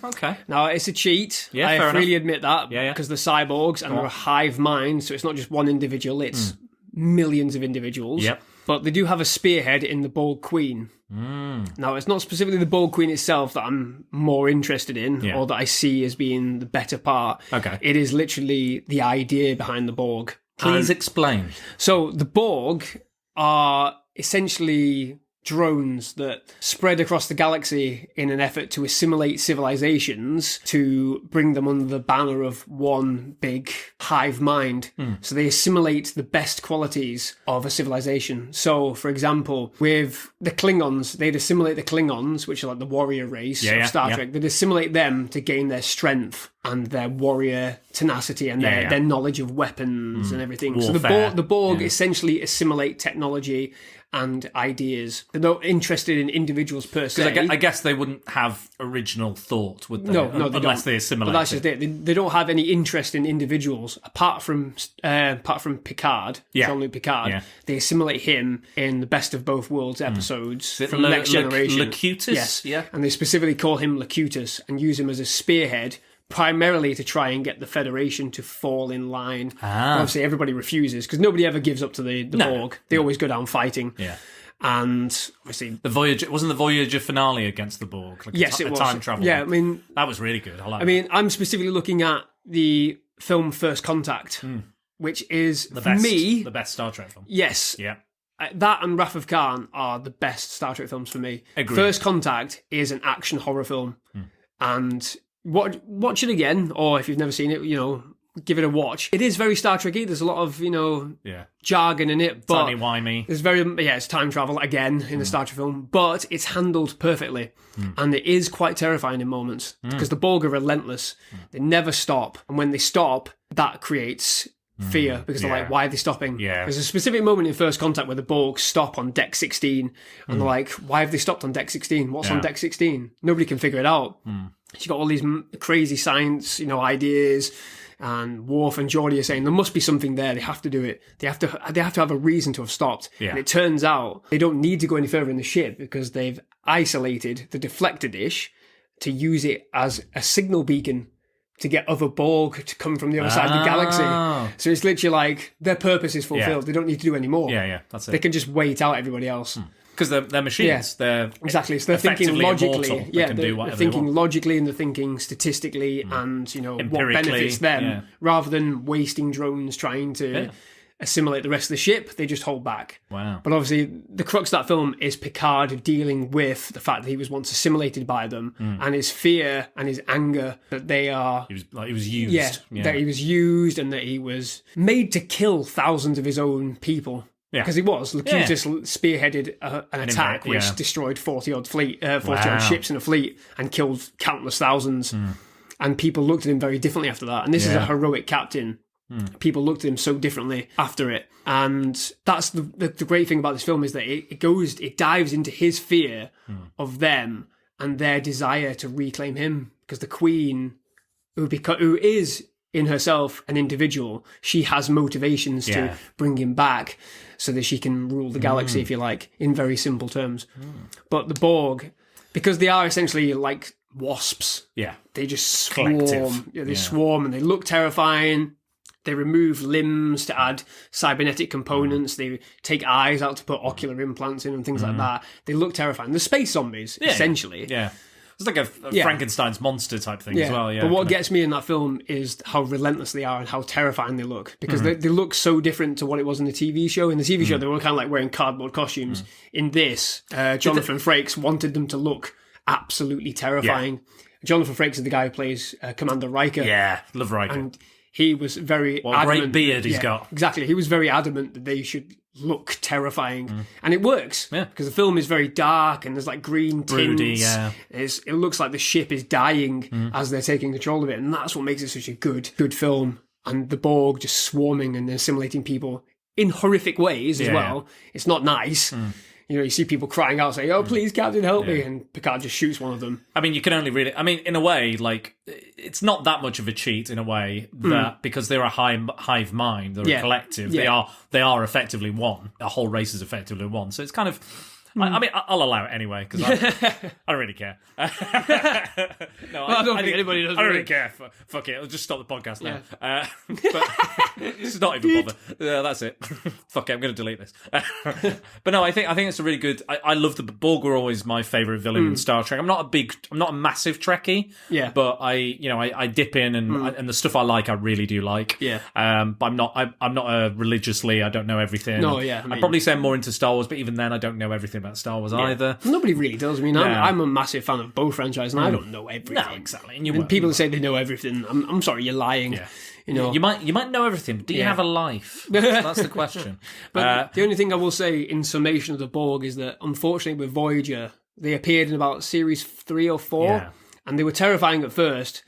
[SPEAKER 2] Now, it's a cheat.
[SPEAKER 3] Yeah,
[SPEAKER 2] I
[SPEAKER 3] fair
[SPEAKER 2] freely
[SPEAKER 3] enough.
[SPEAKER 2] Admit that.
[SPEAKER 3] Yeah.
[SPEAKER 2] Because they're cyborgs and they're a hive mind, so it's not just one individual, it's millions of individuals.
[SPEAKER 3] Yep.
[SPEAKER 2] But they do have a spearhead in the Borg Queen. Now, it's not specifically the Borg Queen itself that I'm more interested in or that I see as being the better part.
[SPEAKER 3] Okay.
[SPEAKER 2] It is literally the idea behind the Borg.
[SPEAKER 3] Please explain.
[SPEAKER 2] So, the Borg are essentially drones that spread across the galaxy in an effort to assimilate civilizations to bring them under the banner of one big hive mind. So they assimilate the best qualities of a civilization. So, for example, with the Klingons, they'd assimilate the Klingons, which are like the warrior race of Star Trek. They'd assimilate them to gain their strength and their warrior tenacity and their knowledge of weapons and everything.
[SPEAKER 3] Warfare.
[SPEAKER 2] So the Borg essentially assimilate technology and ideas. They're not interested in individuals per se.
[SPEAKER 3] Because I guess they wouldn't have original thought, would they?
[SPEAKER 2] No, they
[SPEAKER 3] unless
[SPEAKER 2] don't.
[SPEAKER 3] they assimilate.
[SPEAKER 2] But that's just it. They don't have any interest in individuals apart from Picard, Jean-Luc Picard.
[SPEAKER 3] Yeah.
[SPEAKER 2] They assimilate him in the Best of Both Worlds episodes from Next Generation.
[SPEAKER 3] Locutus?
[SPEAKER 2] Yes.
[SPEAKER 3] Yeah.
[SPEAKER 2] And they specifically call him Locutus and use him as a spearhead, primarily to try and get the Federation to fall in line. Obviously, everybody refuses because nobody ever gives up to the Borg. They always go down fighting.
[SPEAKER 3] Yeah.
[SPEAKER 2] And obviously,
[SPEAKER 3] wasn't the Voyager finale against the Borg? Like
[SPEAKER 2] yes, it was.
[SPEAKER 3] Time travel.
[SPEAKER 2] Yeah, I mean,
[SPEAKER 3] that was really good. I
[SPEAKER 2] mean, I'm specifically looking at the film First Contact. which is,
[SPEAKER 3] the
[SPEAKER 2] for
[SPEAKER 3] best,
[SPEAKER 2] me...
[SPEAKER 3] the best Star Trek film.
[SPEAKER 2] Yes.
[SPEAKER 3] Yeah.
[SPEAKER 2] That and Wrath of Khan are the best Star Trek films for me.
[SPEAKER 3] Agreed.
[SPEAKER 2] First Contact is an action horror film. And watch it again, or if you've never seen it, give it a watch. It is very Star Trek-y. There's a lot of, jargon in it. But
[SPEAKER 3] Timey-wimey.
[SPEAKER 2] It's time travel again in the Star Trek film, but it's handled perfectly. And it is quite terrifying in moments because the Borg are relentless. They never stop. And when they stop, that creates fear because they're like, why are they stopping?
[SPEAKER 3] Yeah.
[SPEAKER 2] There's a specific moment in First Contact where the Borg stop on deck 16 and they're like, why have they stopped on deck 16? What's on deck 16? Nobody can figure it out. You've got all these crazy science, ideas, and Worf and Geordi are saying there must be something there. They have to do it. They have to have a reason to have stopped. Yeah. And it turns out they don't need to go any further in the ship because they've isolated the deflector dish to use it as a signal beacon to get other Borg to come from the other side of the galaxy. So it's literally like their purpose is fulfilled. They don't need to do any more.
[SPEAKER 3] Yeah, that's it.
[SPEAKER 2] They can just wait out everybody else.
[SPEAKER 3] Because they're machines. They're
[SPEAKER 2] exactly. So they're thinking logically.
[SPEAKER 3] Immortal. They can do whatever
[SPEAKER 2] they're thinking
[SPEAKER 3] they want.
[SPEAKER 2] logically and they're thinking statistically and, what benefits them rather than wasting drones trying to assimilate the rest of the ship. They just hold back.
[SPEAKER 3] Wow.
[SPEAKER 2] But obviously the crux of that film is Picard dealing with the fact that he was once assimilated by them and his fear and his anger that they are...
[SPEAKER 3] He was used.
[SPEAKER 2] That he was used and that he was made to kill thousands of his own people. Because he was. Locutus spearheaded an attack which destroyed 40-odd ships in a fleet and killed countless thousands. And people looked at him very differently after that. And this is a heroic captain. People looked at him so differently after it. And that's the great thing about this film is that it dives into his fear of them and their desire to reclaim him. Because the Queen, who is... in herself an individual, she has motivations to bring him back so that she can rule the galaxy, if you like, in very simple terms. But the Borg, because they are essentially like wasps, they just swarm. They swarm and they look terrifying. They remove limbs to add cybernetic components. They take eyes out to put ocular implants in and things like that. They look terrifying. The space zombies, essentially.
[SPEAKER 3] Yeah. It's like a Frankenstein's monster type thing as well. Yeah,
[SPEAKER 2] but what gets me in that film is how relentless they are and how terrifying they look. Because they look so different to what it was in the TV show. In the TV show, they were kind of like wearing cardboard costumes. In this, Jonathan Frakes wanted them to look absolutely terrifying. Jonathan Frakes is the guy who plays Commander Riker.
[SPEAKER 3] Yeah, love Riker.
[SPEAKER 2] And he was very
[SPEAKER 3] adamant. What a great beard he's got.
[SPEAKER 2] Exactly. He was very adamant that they should look terrifying. And it works. Yeah. Because the film is very dark and there's like green tints.
[SPEAKER 3] Broody, yeah.
[SPEAKER 2] It looks like the ship is dying as they're taking control of it. And that's what makes it such a good film. And the Borg just swarming and assimilating people in horrific ways as well. It's not nice. You see people crying out saying, "Oh, please, Captain, help me." And Picard just shoots one of them.
[SPEAKER 3] I mean, you can only really... I mean, in a way, like, it's not that much of a cheat in a way that because they're a hive mind, they're a collective, they are effectively one. A whole race is effectively one. So it's kind of... I mean, I'll allow it anyway because I don't really care. I
[SPEAKER 2] don't think anybody does.
[SPEAKER 3] I don't really care. Fuck it. I'll just stop the podcast now. But just not even bother. That's it. Fuck it. I'm going to delete this. But no, I think it's a really good. I love the Borg. Were always my favorite villain in Star Trek. I'm not a massive Trekkie. Yeah. But I dip in and the stuff I like, I really do like. Yeah. But I'm not religiously. I don't know everything.
[SPEAKER 2] No. Yeah.
[SPEAKER 3] I'd probably say I'm more into Star Wars, but even then, I don't know everything about Star Wars either.
[SPEAKER 2] Nobody really does. I mean, I'm a massive fan of both franchises, and I don't know everything.
[SPEAKER 3] No, exactly. And
[SPEAKER 2] people say they know everything. I'm sorry, you're lying. Yeah.
[SPEAKER 3] You might know everything, but do you have a life? That's the question.
[SPEAKER 2] But the only thing I will say in summation of the Borg is that, unfortunately, with Voyager, they appeared in about series 3 or 4. Yeah. And they were terrifying at first,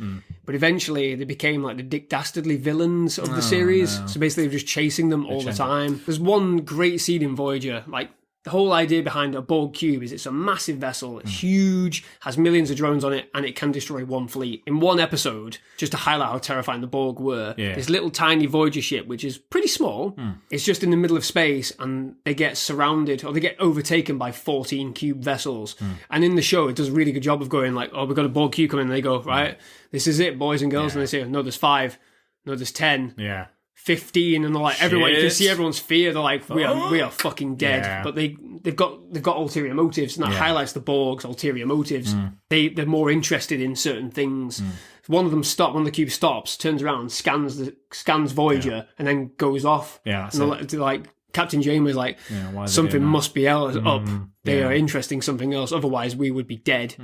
[SPEAKER 2] but eventually they became like the Dick Dastardly villains of the series. No. So basically they were just chasing them all the time. There's one great scene in Voyager, like the whole idea behind a Borg cube is it's a massive vessel, it's huge, has millions of drones on it, and it can destroy one fleet. In one episode, just to highlight how terrifying the Borg were, this little tiny Voyager ship, which is pretty small, it's just in the middle of space, and they get surrounded, or they get overtaken by 14 cube vessels. And in the show, it does a really good job of going like, oh, we've got a Borg cube coming, and they go, right, this is it, boys and girls, and they say, no, there's 5, no, there's 10. 15, and they're like, everyone, you can see everyone's fear. They're like, we are fucking dead. Yeah. But they've got ulterior motives, and that highlights the Borg's ulterior motives. They're more interested in certain things one of the cubes stops, turns around, scans Voyager, and then goes off.
[SPEAKER 3] Yeah,
[SPEAKER 2] and like Captain Janeway's like, something must be else up. They are interesting something else. Otherwise, we would be dead.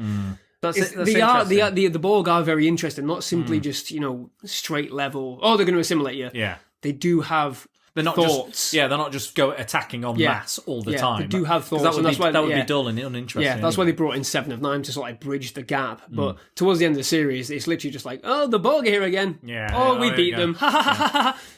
[SPEAKER 2] The Borg are very interesting, not simply just straight level. Oh, they're going to assimilate you.
[SPEAKER 3] Yeah,
[SPEAKER 2] they do have.
[SPEAKER 3] They're not
[SPEAKER 2] thoughts.
[SPEAKER 3] They're not just attacking en masse all the time.
[SPEAKER 2] They do have thoughts.
[SPEAKER 3] That would be dull and uninteresting.
[SPEAKER 2] Yeah, that's why they brought in 7 of 9 to sort of like bridge the gap. But towards the end of the series, it's literally just like, oh, the Borg are here again.
[SPEAKER 3] Yeah.
[SPEAKER 2] We beat them.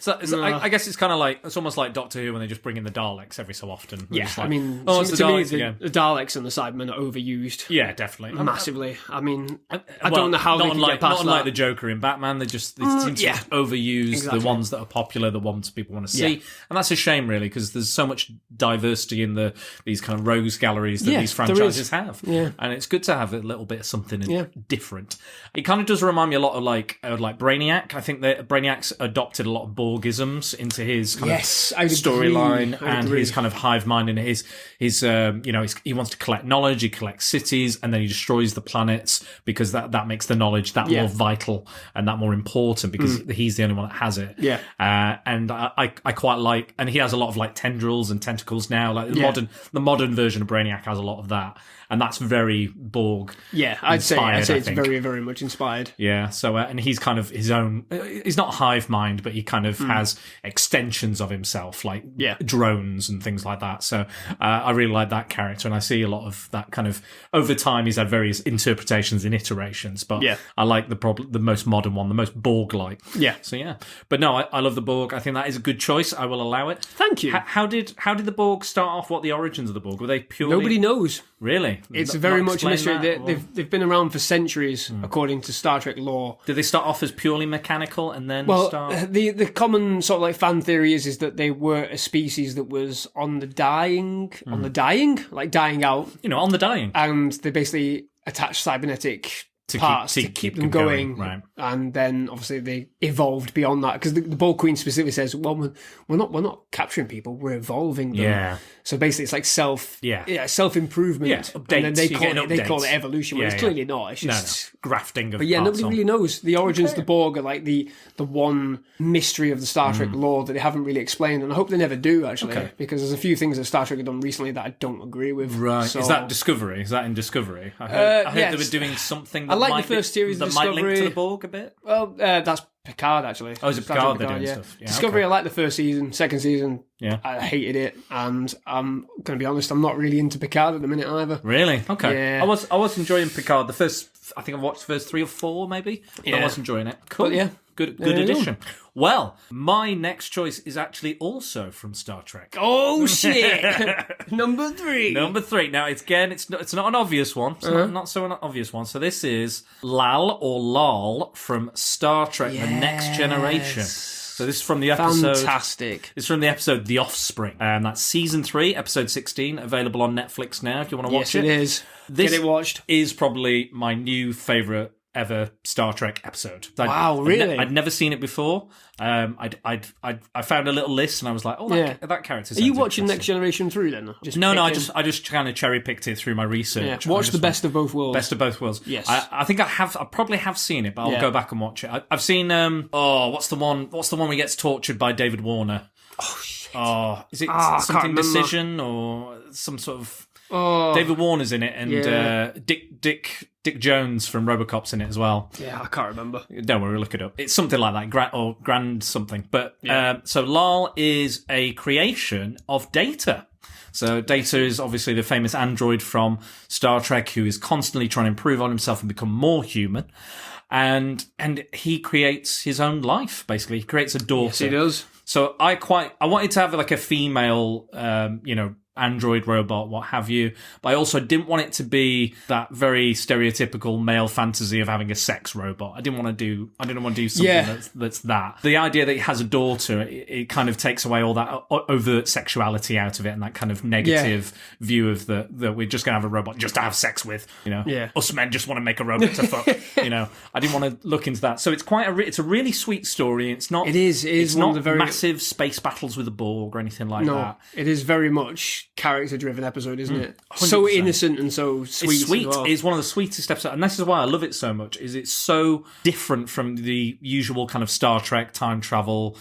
[SPEAKER 3] So I guess it's kind of like, it's almost like Doctor Who when they just bring in the Daleks every so often.
[SPEAKER 2] Yeah,
[SPEAKER 3] like,
[SPEAKER 2] to me, the Daleks and the Cybermen are overused.
[SPEAKER 3] Yeah, definitely.
[SPEAKER 2] Massively. I mean, I don't know how they can get past that.
[SPEAKER 3] Not unlike the Joker in Batman, they seem to overuse the ones that are popular, the ones people want to see. And that's a shame, really, because there's so much diversity in these kind of rogues galleries that these franchises have.
[SPEAKER 2] Yeah.
[SPEAKER 3] And it's good to have a little bit of something different. It kind of does remind me a lot of like Brainiac. I think that Brainiac's adopted a lot of Borgisms into his kind of storyline and his kind of hive mind and his he wants to collect knowledge, he collects cities, and then he destroys the planets because that makes the knowledge that more vital and that more important because he's the only one that has it.
[SPEAKER 2] Yeah.
[SPEAKER 3] And I quite like, and he has a lot of like tendrils and tentacles now. Like the modern version of Brainiac has a lot of that, and that's very Borg.
[SPEAKER 2] Yeah, I'd say it's very, very much inspired.
[SPEAKER 3] Yeah. So and he's kind of his own. He's not hive mind, but he kind of has extensions of himself, like drones and things like that. So I really like that character, and I see a lot of that kind of over time. He's had various interpretations and iterations, but I like the most modern one, the most Borg-like.
[SPEAKER 2] Yeah.
[SPEAKER 3] So yeah, but no, I love the Borg. I think that is a good choice. I will allow it.
[SPEAKER 2] Thank you.
[SPEAKER 3] How did the Borg start off? What the origins of the Borg? Were they purely...
[SPEAKER 2] Nobody knows.
[SPEAKER 3] Really?
[SPEAKER 2] It's very much a mystery. They've been around for centuries, according to Star Trek lore.
[SPEAKER 3] Did they start off as purely mechanical and then start...
[SPEAKER 2] The common sort of like fan theory is that they were a species that was on the dying, like dying out.
[SPEAKER 3] On the dying.
[SPEAKER 2] And they basically attached cybernetic parts to keep them going.
[SPEAKER 3] Right.
[SPEAKER 2] And then obviously they evolved beyond that because the Borg Queen specifically says, well, we're not capturing people, we're evolving them.
[SPEAKER 3] Yeah.
[SPEAKER 2] So basically it's like self-improvement.
[SPEAKER 3] Yeah, updates.
[SPEAKER 2] And then they call it evolution, but it's clearly not. It's just
[SPEAKER 3] grafting of
[SPEAKER 2] But yeah,
[SPEAKER 3] parts
[SPEAKER 2] nobody really knows. The origins of the Borg are like the one mystery of the Star Trek lore that they haven't really explained, and I hope they never do, actually, because there's a few things that Star Trek have done recently that I don't agree with.
[SPEAKER 3] Right. So, is that Discovery? Is that in Discovery? I heard they were doing something that
[SPEAKER 2] the first series of Discovery.
[SPEAKER 3] Might link to the Borg a bit?
[SPEAKER 2] Well, that's Picard, actually.
[SPEAKER 3] Oh, is it Picard they're doing stuff? Yeah,
[SPEAKER 2] Discovery, I like the first season. Second season, I hated it. And I'm going to be honest, I'm not really into Picard at the minute either.
[SPEAKER 3] Really? Okay.
[SPEAKER 2] Yeah.
[SPEAKER 3] I was enjoying Picard. I think I watched the first 3 or 4, maybe. But I was enjoying it. Cool.
[SPEAKER 2] But
[SPEAKER 3] Good addition. Well, my next choice is actually also from Star Trek.
[SPEAKER 2] Oh shit! Number 3.
[SPEAKER 3] Number 3. Now, it's not an obvious one. It's not so an obvious one. So this is Lal from Star Trek: The Next Generation. So this is from the episode.
[SPEAKER 2] Fantastic.
[SPEAKER 3] It's from the episode The Offspring. That's season 3, episode 16, available on Netflix now. If you want to watch it.
[SPEAKER 2] Yes, it is.
[SPEAKER 3] This
[SPEAKER 2] Get it watched.
[SPEAKER 3] Is probably my new favourite ever Star Trek episode.
[SPEAKER 2] Wow, really?
[SPEAKER 3] I'd never seen it before. I found a little list and I was like, oh, that character.
[SPEAKER 2] Are you watching Next Generation through then?
[SPEAKER 3] No, I just kind of cherry picked it through my research.
[SPEAKER 2] Yeah. Watch the Best of Both Worlds.
[SPEAKER 3] Best of Both Worlds.
[SPEAKER 2] Yes.
[SPEAKER 3] I think I probably have seen it, but I'll go back and watch it. I've seen what's the one where he gets tortured by David Warner?
[SPEAKER 2] Oh shit.
[SPEAKER 3] Oh, is it something Decision or some sort of David Warner's in it and Dick Jones from RoboCop's in it as well.
[SPEAKER 2] Yeah, I can't remember.
[SPEAKER 3] Don't worry, look it up. It's something like that, Grand something. But so Lal is a creation of Data. So Data is obviously the famous android from Star Trek who is constantly trying to improve on himself and become more human. And he creates his own life, basically. He creates a daughter.
[SPEAKER 2] Yes, he does.
[SPEAKER 3] So I wanted to have like a female, android robot, what have you, but I also didn't want it to be that very stereotypical male fantasy of having a sex robot. I didn't want to do something that's that. The idea that he has a daughter, it kind of takes away all that overt sexuality out of it and that kind of negative view of that we're just going to have a robot just to have sex with, us men just want to make a robot to fuck, I didn't want to look into that. So it's it's a really sweet story. It's not,
[SPEAKER 2] it's
[SPEAKER 3] not
[SPEAKER 2] one of the very
[SPEAKER 3] massive space battles with the Borg or anything like that.
[SPEAKER 2] It is very much character-driven episode, isn't it? 100%. So innocent and so sweet.
[SPEAKER 3] It's sweet.
[SPEAKER 2] As well.
[SPEAKER 3] It's one of the sweetest episodes, and this is why I love it so much. Is it's so different from the usual kind of Star Trek time travel,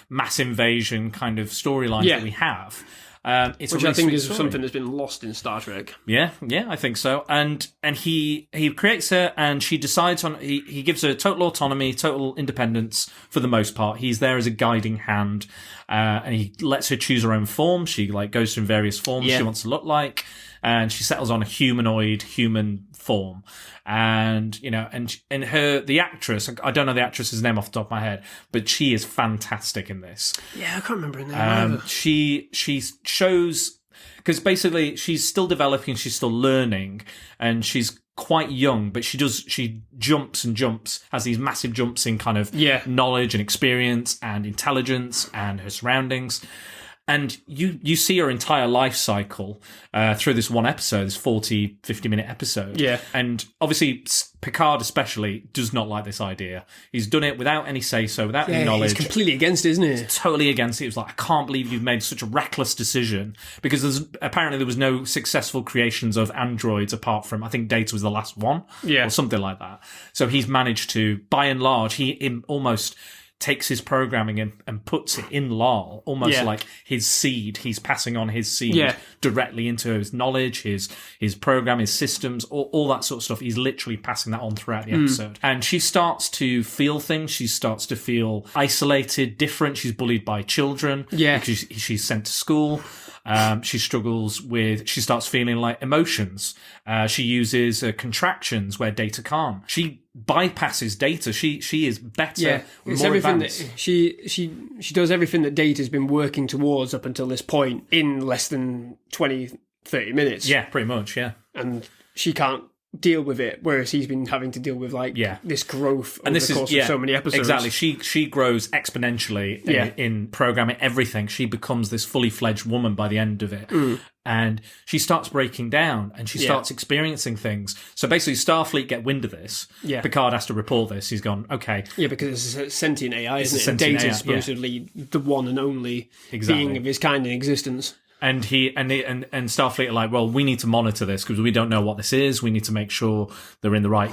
[SPEAKER 3] mass invasion kind of storyline that we have. It's
[SPEAKER 2] which
[SPEAKER 3] really
[SPEAKER 2] I think is
[SPEAKER 3] story.
[SPEAKER 2] something that's been lost in Star Trek.
[SPEAKER 3] Yeah, I think so. And he creates her, and she decides on. He gives her total autonomy, total independence for the most part. He's there as a guiding hand, and he lets her choose her own form. She goes through various forms she wants to look like, and she settles on a human form. And the actress, I don't know the actress's name off the top of my head, but she is fantastic in this.
[SPEAKER 2] Yeah, I can't remember her name.
[SPEAKER 3] She shows, because basically she's still developing, she's still learning, and she's quite young, but she jumps and jumps, has these massive jumps in kind of knowledge and experience and intelligence and her surroundings. And you see her entire life cycle through this one episode, this 40, 50-minute episode. Yeah. And obviously, Picard especially does not like this idea. He's done it without any say-so, without any knowledge.
[SPEAKER 2] He's completely against it, isn't he?
[SPEAKER 3] He's totally against it. He was like, I can't believe you've made such a reckless decision. Because apparently there was no successful creations of androids apart from, I think Data was the last one. Yeah. Or something like that. So he's managed to, by and large, he almost takes his programming and puts it in Lal, almost like his seed. He's passing on his seed directly into his knowledge, his program, his systems, all that sort of stuff. He's literally passing that on throughout the episode. And she starts to feel things. She starts to feel isolated, different. She's bullied by children because she's sent to school. She starts feeling like emotions. She uses contractions where Data can't. She bypasses Data. She is better.
[SPEAKER 2] It's
[SPEAKER 3] more
[SPEAKER 2] everything
[SPEAKER 3] advanced.
[SPEAKER 2] that she does everything that Data's been working towards up until this point in less than 20, 30 minutes.
[SPEAKER 3] Yeah, pretty much, yeah.
[SPEAKER 2] And she can't deal with it, whereas he's been having to deal with this growth over the course of so many episodes.
[SPEAKER 3] Exactly. She grows exponentially in programming everything. She becomes this fully fledged woman by the end of it. And she starts breaking down and she starts experiencing things. So basically Starfleet get wind of this. Yeah. Picard has to report this. He's gone, okay.
[SPEAKER 2] Yeah, because it's a sentient AI, isn't it? And Data's supposedly the one and only being of his kind in existence.
[SPEAKER 3] And Starfleet are like, well, we need to monitor this because we don't know what this is. We need to make sure they're in the right,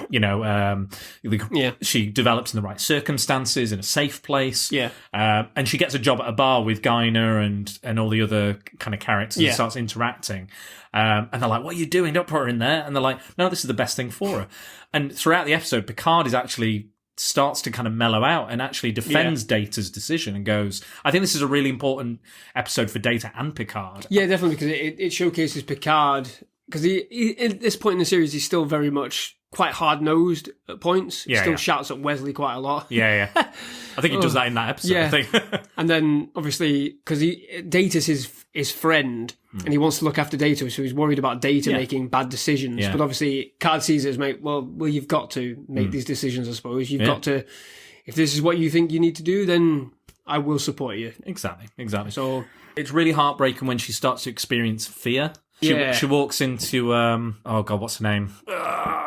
[SPEAKER 3] she develops in the right circumstances in a safe place. Yeah. And she gets a job at a bar with Guinar and all the other kind of characters and starts interacting. And they're like, what are you doing? Don't put her in there. And they're like, no, this is the best thing for her. And throughout the episode, Picard is actually starts to kind of mellow out and actually defends Data's decision and goes, I think this is a really important episode for Data and Picard.
[SPEAKER 2] Yeah, definitely, because it showcases Picard, because he at this point in the series, he's still very much quite hard-nosed at points. He still shouts at Wesley quite a lot.
[SPEAKER 3] Yeah. I think he does that in that episode, I think.
[SPEAKER 2] And then, obviously, because Data's his friend, and he wants to look after Data, so he's worried about Data making bad decisions. Yeah. But obviously, Card sees it as, well, you've got to make these decisions, I suppose. You've got to, if this is what you think you need to do, then I will support you.
[SPEAKER 3] Exactly. So it's really heartbreaking when she starts to experience fear. She walks into what's her name?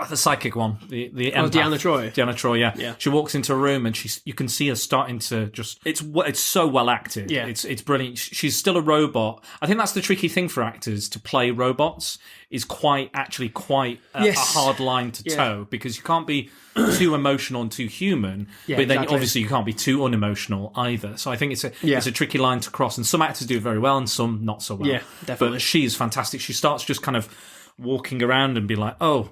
[SPEAKER 3] The psychic one, the empath.
[SPEAKER 2] Deanna Troi.
[SPEAKER 3] Deanna Troi, yeah. She walks into a room and you can see her starting to just. It's so well acted. Yeah, it's brilliant. She's still a robot. I think that's the tricky thing for actors to play robots is quite a hard line to toe because you can't be too emotional and too human, but then obviously you can't be too unemotional either. So I think it's a tricky line to cross, and some actors do it very well and some not so well. Yeah, definitely. But she is fantastic. She starts just kind of walking around and be like, oh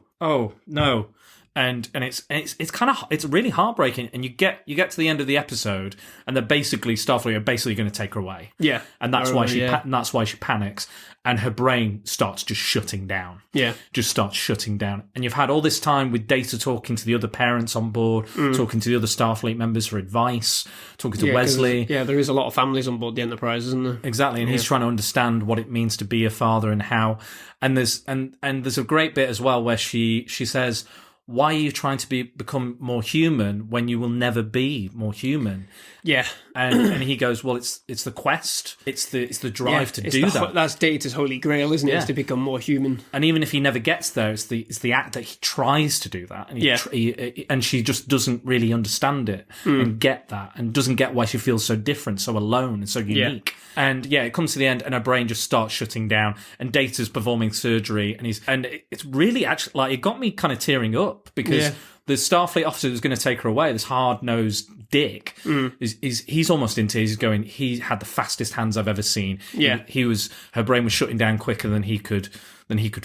[SPEAKER 3] no, and it's really heartbreaking. And you get to the end of the episode, and they're basically Starfleet are basically going to take her away. Yeah, and that's why she panics, and her brain starts just shutting down. Yeah, just starts shutting down. And you've had all this time with Data talking to the other parents on board, talking to the other Starfleet members for advice, talking to Wesley.
[SPEAKER 2] Yeah, there is a lot of families on board the Enterprise, isn't there?
[SPEAKER 3] Exactly, and he's trying to understand what it means to be a father and how. And there's a great bit as well where she says, why are you trying to become more human when you will never be more human?
[SPEAKER 2] Yeah.
[SPEAKER 3] And he goes, well, it's the quest. It's the drive to do that.
[SPEAKER 2] That's Data's holy grail, isn't it? It's to become more human.
[SPEAKER 3] And even if he never gets there, it's the act that he tries to do that. And and she just doesn't really understand it and get that, and doesn't get why she feels so different, so alone, and so unique. And it comes to the end, and her brain just starts shutting down, and Data's performing surgery, and it's really actually, like, it got me kind of tearing up, because the Starfleet officer who's going to take her away, this hard-nosed dick, he's almost in tears. He's going, he had the fastest hands I've ever seen.
[SPEAKER 2] Yeah.
[SPEAKER 3] Her brain was shutting down quicker than he could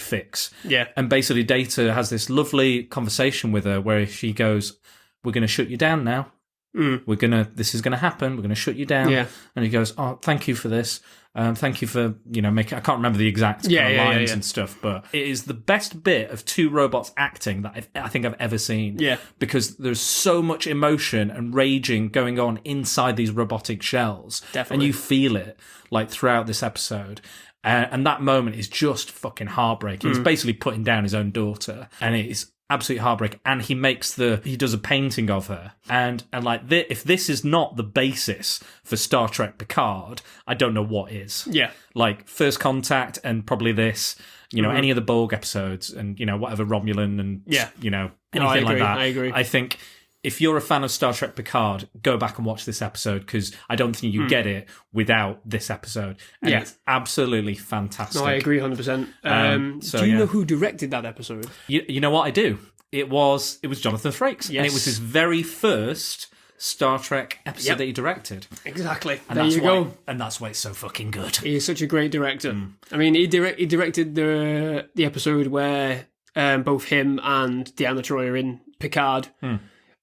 [SPEAKER 3] fix.
[SPEAKER 2] Yeah.
[SPEAKER 3] And basically Data has this lovely conversation with her where she goes, we're going to shut you down now. This is going to happen. We're going to shut you down.
[SPEAKER 2] Yeah.
[SPEAKER 3] And he goes, oh, thank you for this. Thank you for, making, I can't remember the exact lines and stuff, but it is the best bit of two robots acting that I think I've ever seen.
[SPEAKER 2] Yeah. Because
[SPEAKER 3] there's so much emotion and raging going on inside these robotic shells.
[SPEAKER 2] Definitely.
[SPEAKER 3] And you feel it, like, throughout this episode. And that moment is just fucking heartbreaking. He's basically putting down his own daughter, and it is absolutely heartbreaking. And he does a painting of her, and like, if this is not the basis for Star Trek Picard, I don't know what is.
[SPEAKER 2] Yeah,
[SPEAKER 3] like First Contact, and probably this, any of the Borg episodes, and whatever Romulan, and anything like that.
[SPEAKER 2] I agree.
[SPEAKER 3] I think if you're a fan of Star Trek Picard, go back and watch this episode, because I don't think you get it without this episode. And it's absolutely fantastic.
[SPEAKER 2] No, I agree 100%. Do you know who directed that episode?
[SPEAKER 3] You know what I do? It was Jonathan Frakes.
[SPEAKER 2] Yes.
[SPEAKER 3] And it was his very first Star Trek episode that he directed.
[SPEAKER 2] Exactly.
[SPEAKER 3] And
[SPEAKER 2] there you go.
[SPEAKER 3] And that's why it's so fucking good.
[SPEAKER 2] He is such a great director. I mean, he directed the episode where both him and Deanna Troi are in Picard.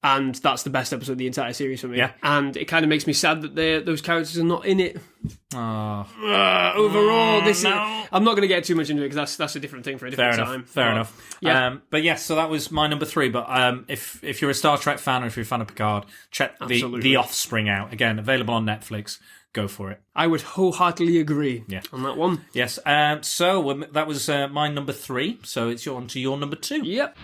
[SPEAKER 2] And that's the best episode of the entire series for me. Yeah. And it kind of makes me sad that those characters are not in it.
[SPEAKER 3] Overall,
[SPEAKER 2] I'm not going to get too much into it, because that's a different thing for a different time.
[SPEAKER 3] Fair enough. Yeah. But yes, so that was my number 3. But if you're a Star Trek fan, or if you're a fan of Picard, check the Offspring out. Again, available on Netflix. Go for it.
[SPEAKER 2] I would wholeheartedly agree on that one.
[SPEAKER 3] Yes. So that was my number 3. So it's on to your number 2.
[SPEAKER 2] Yep.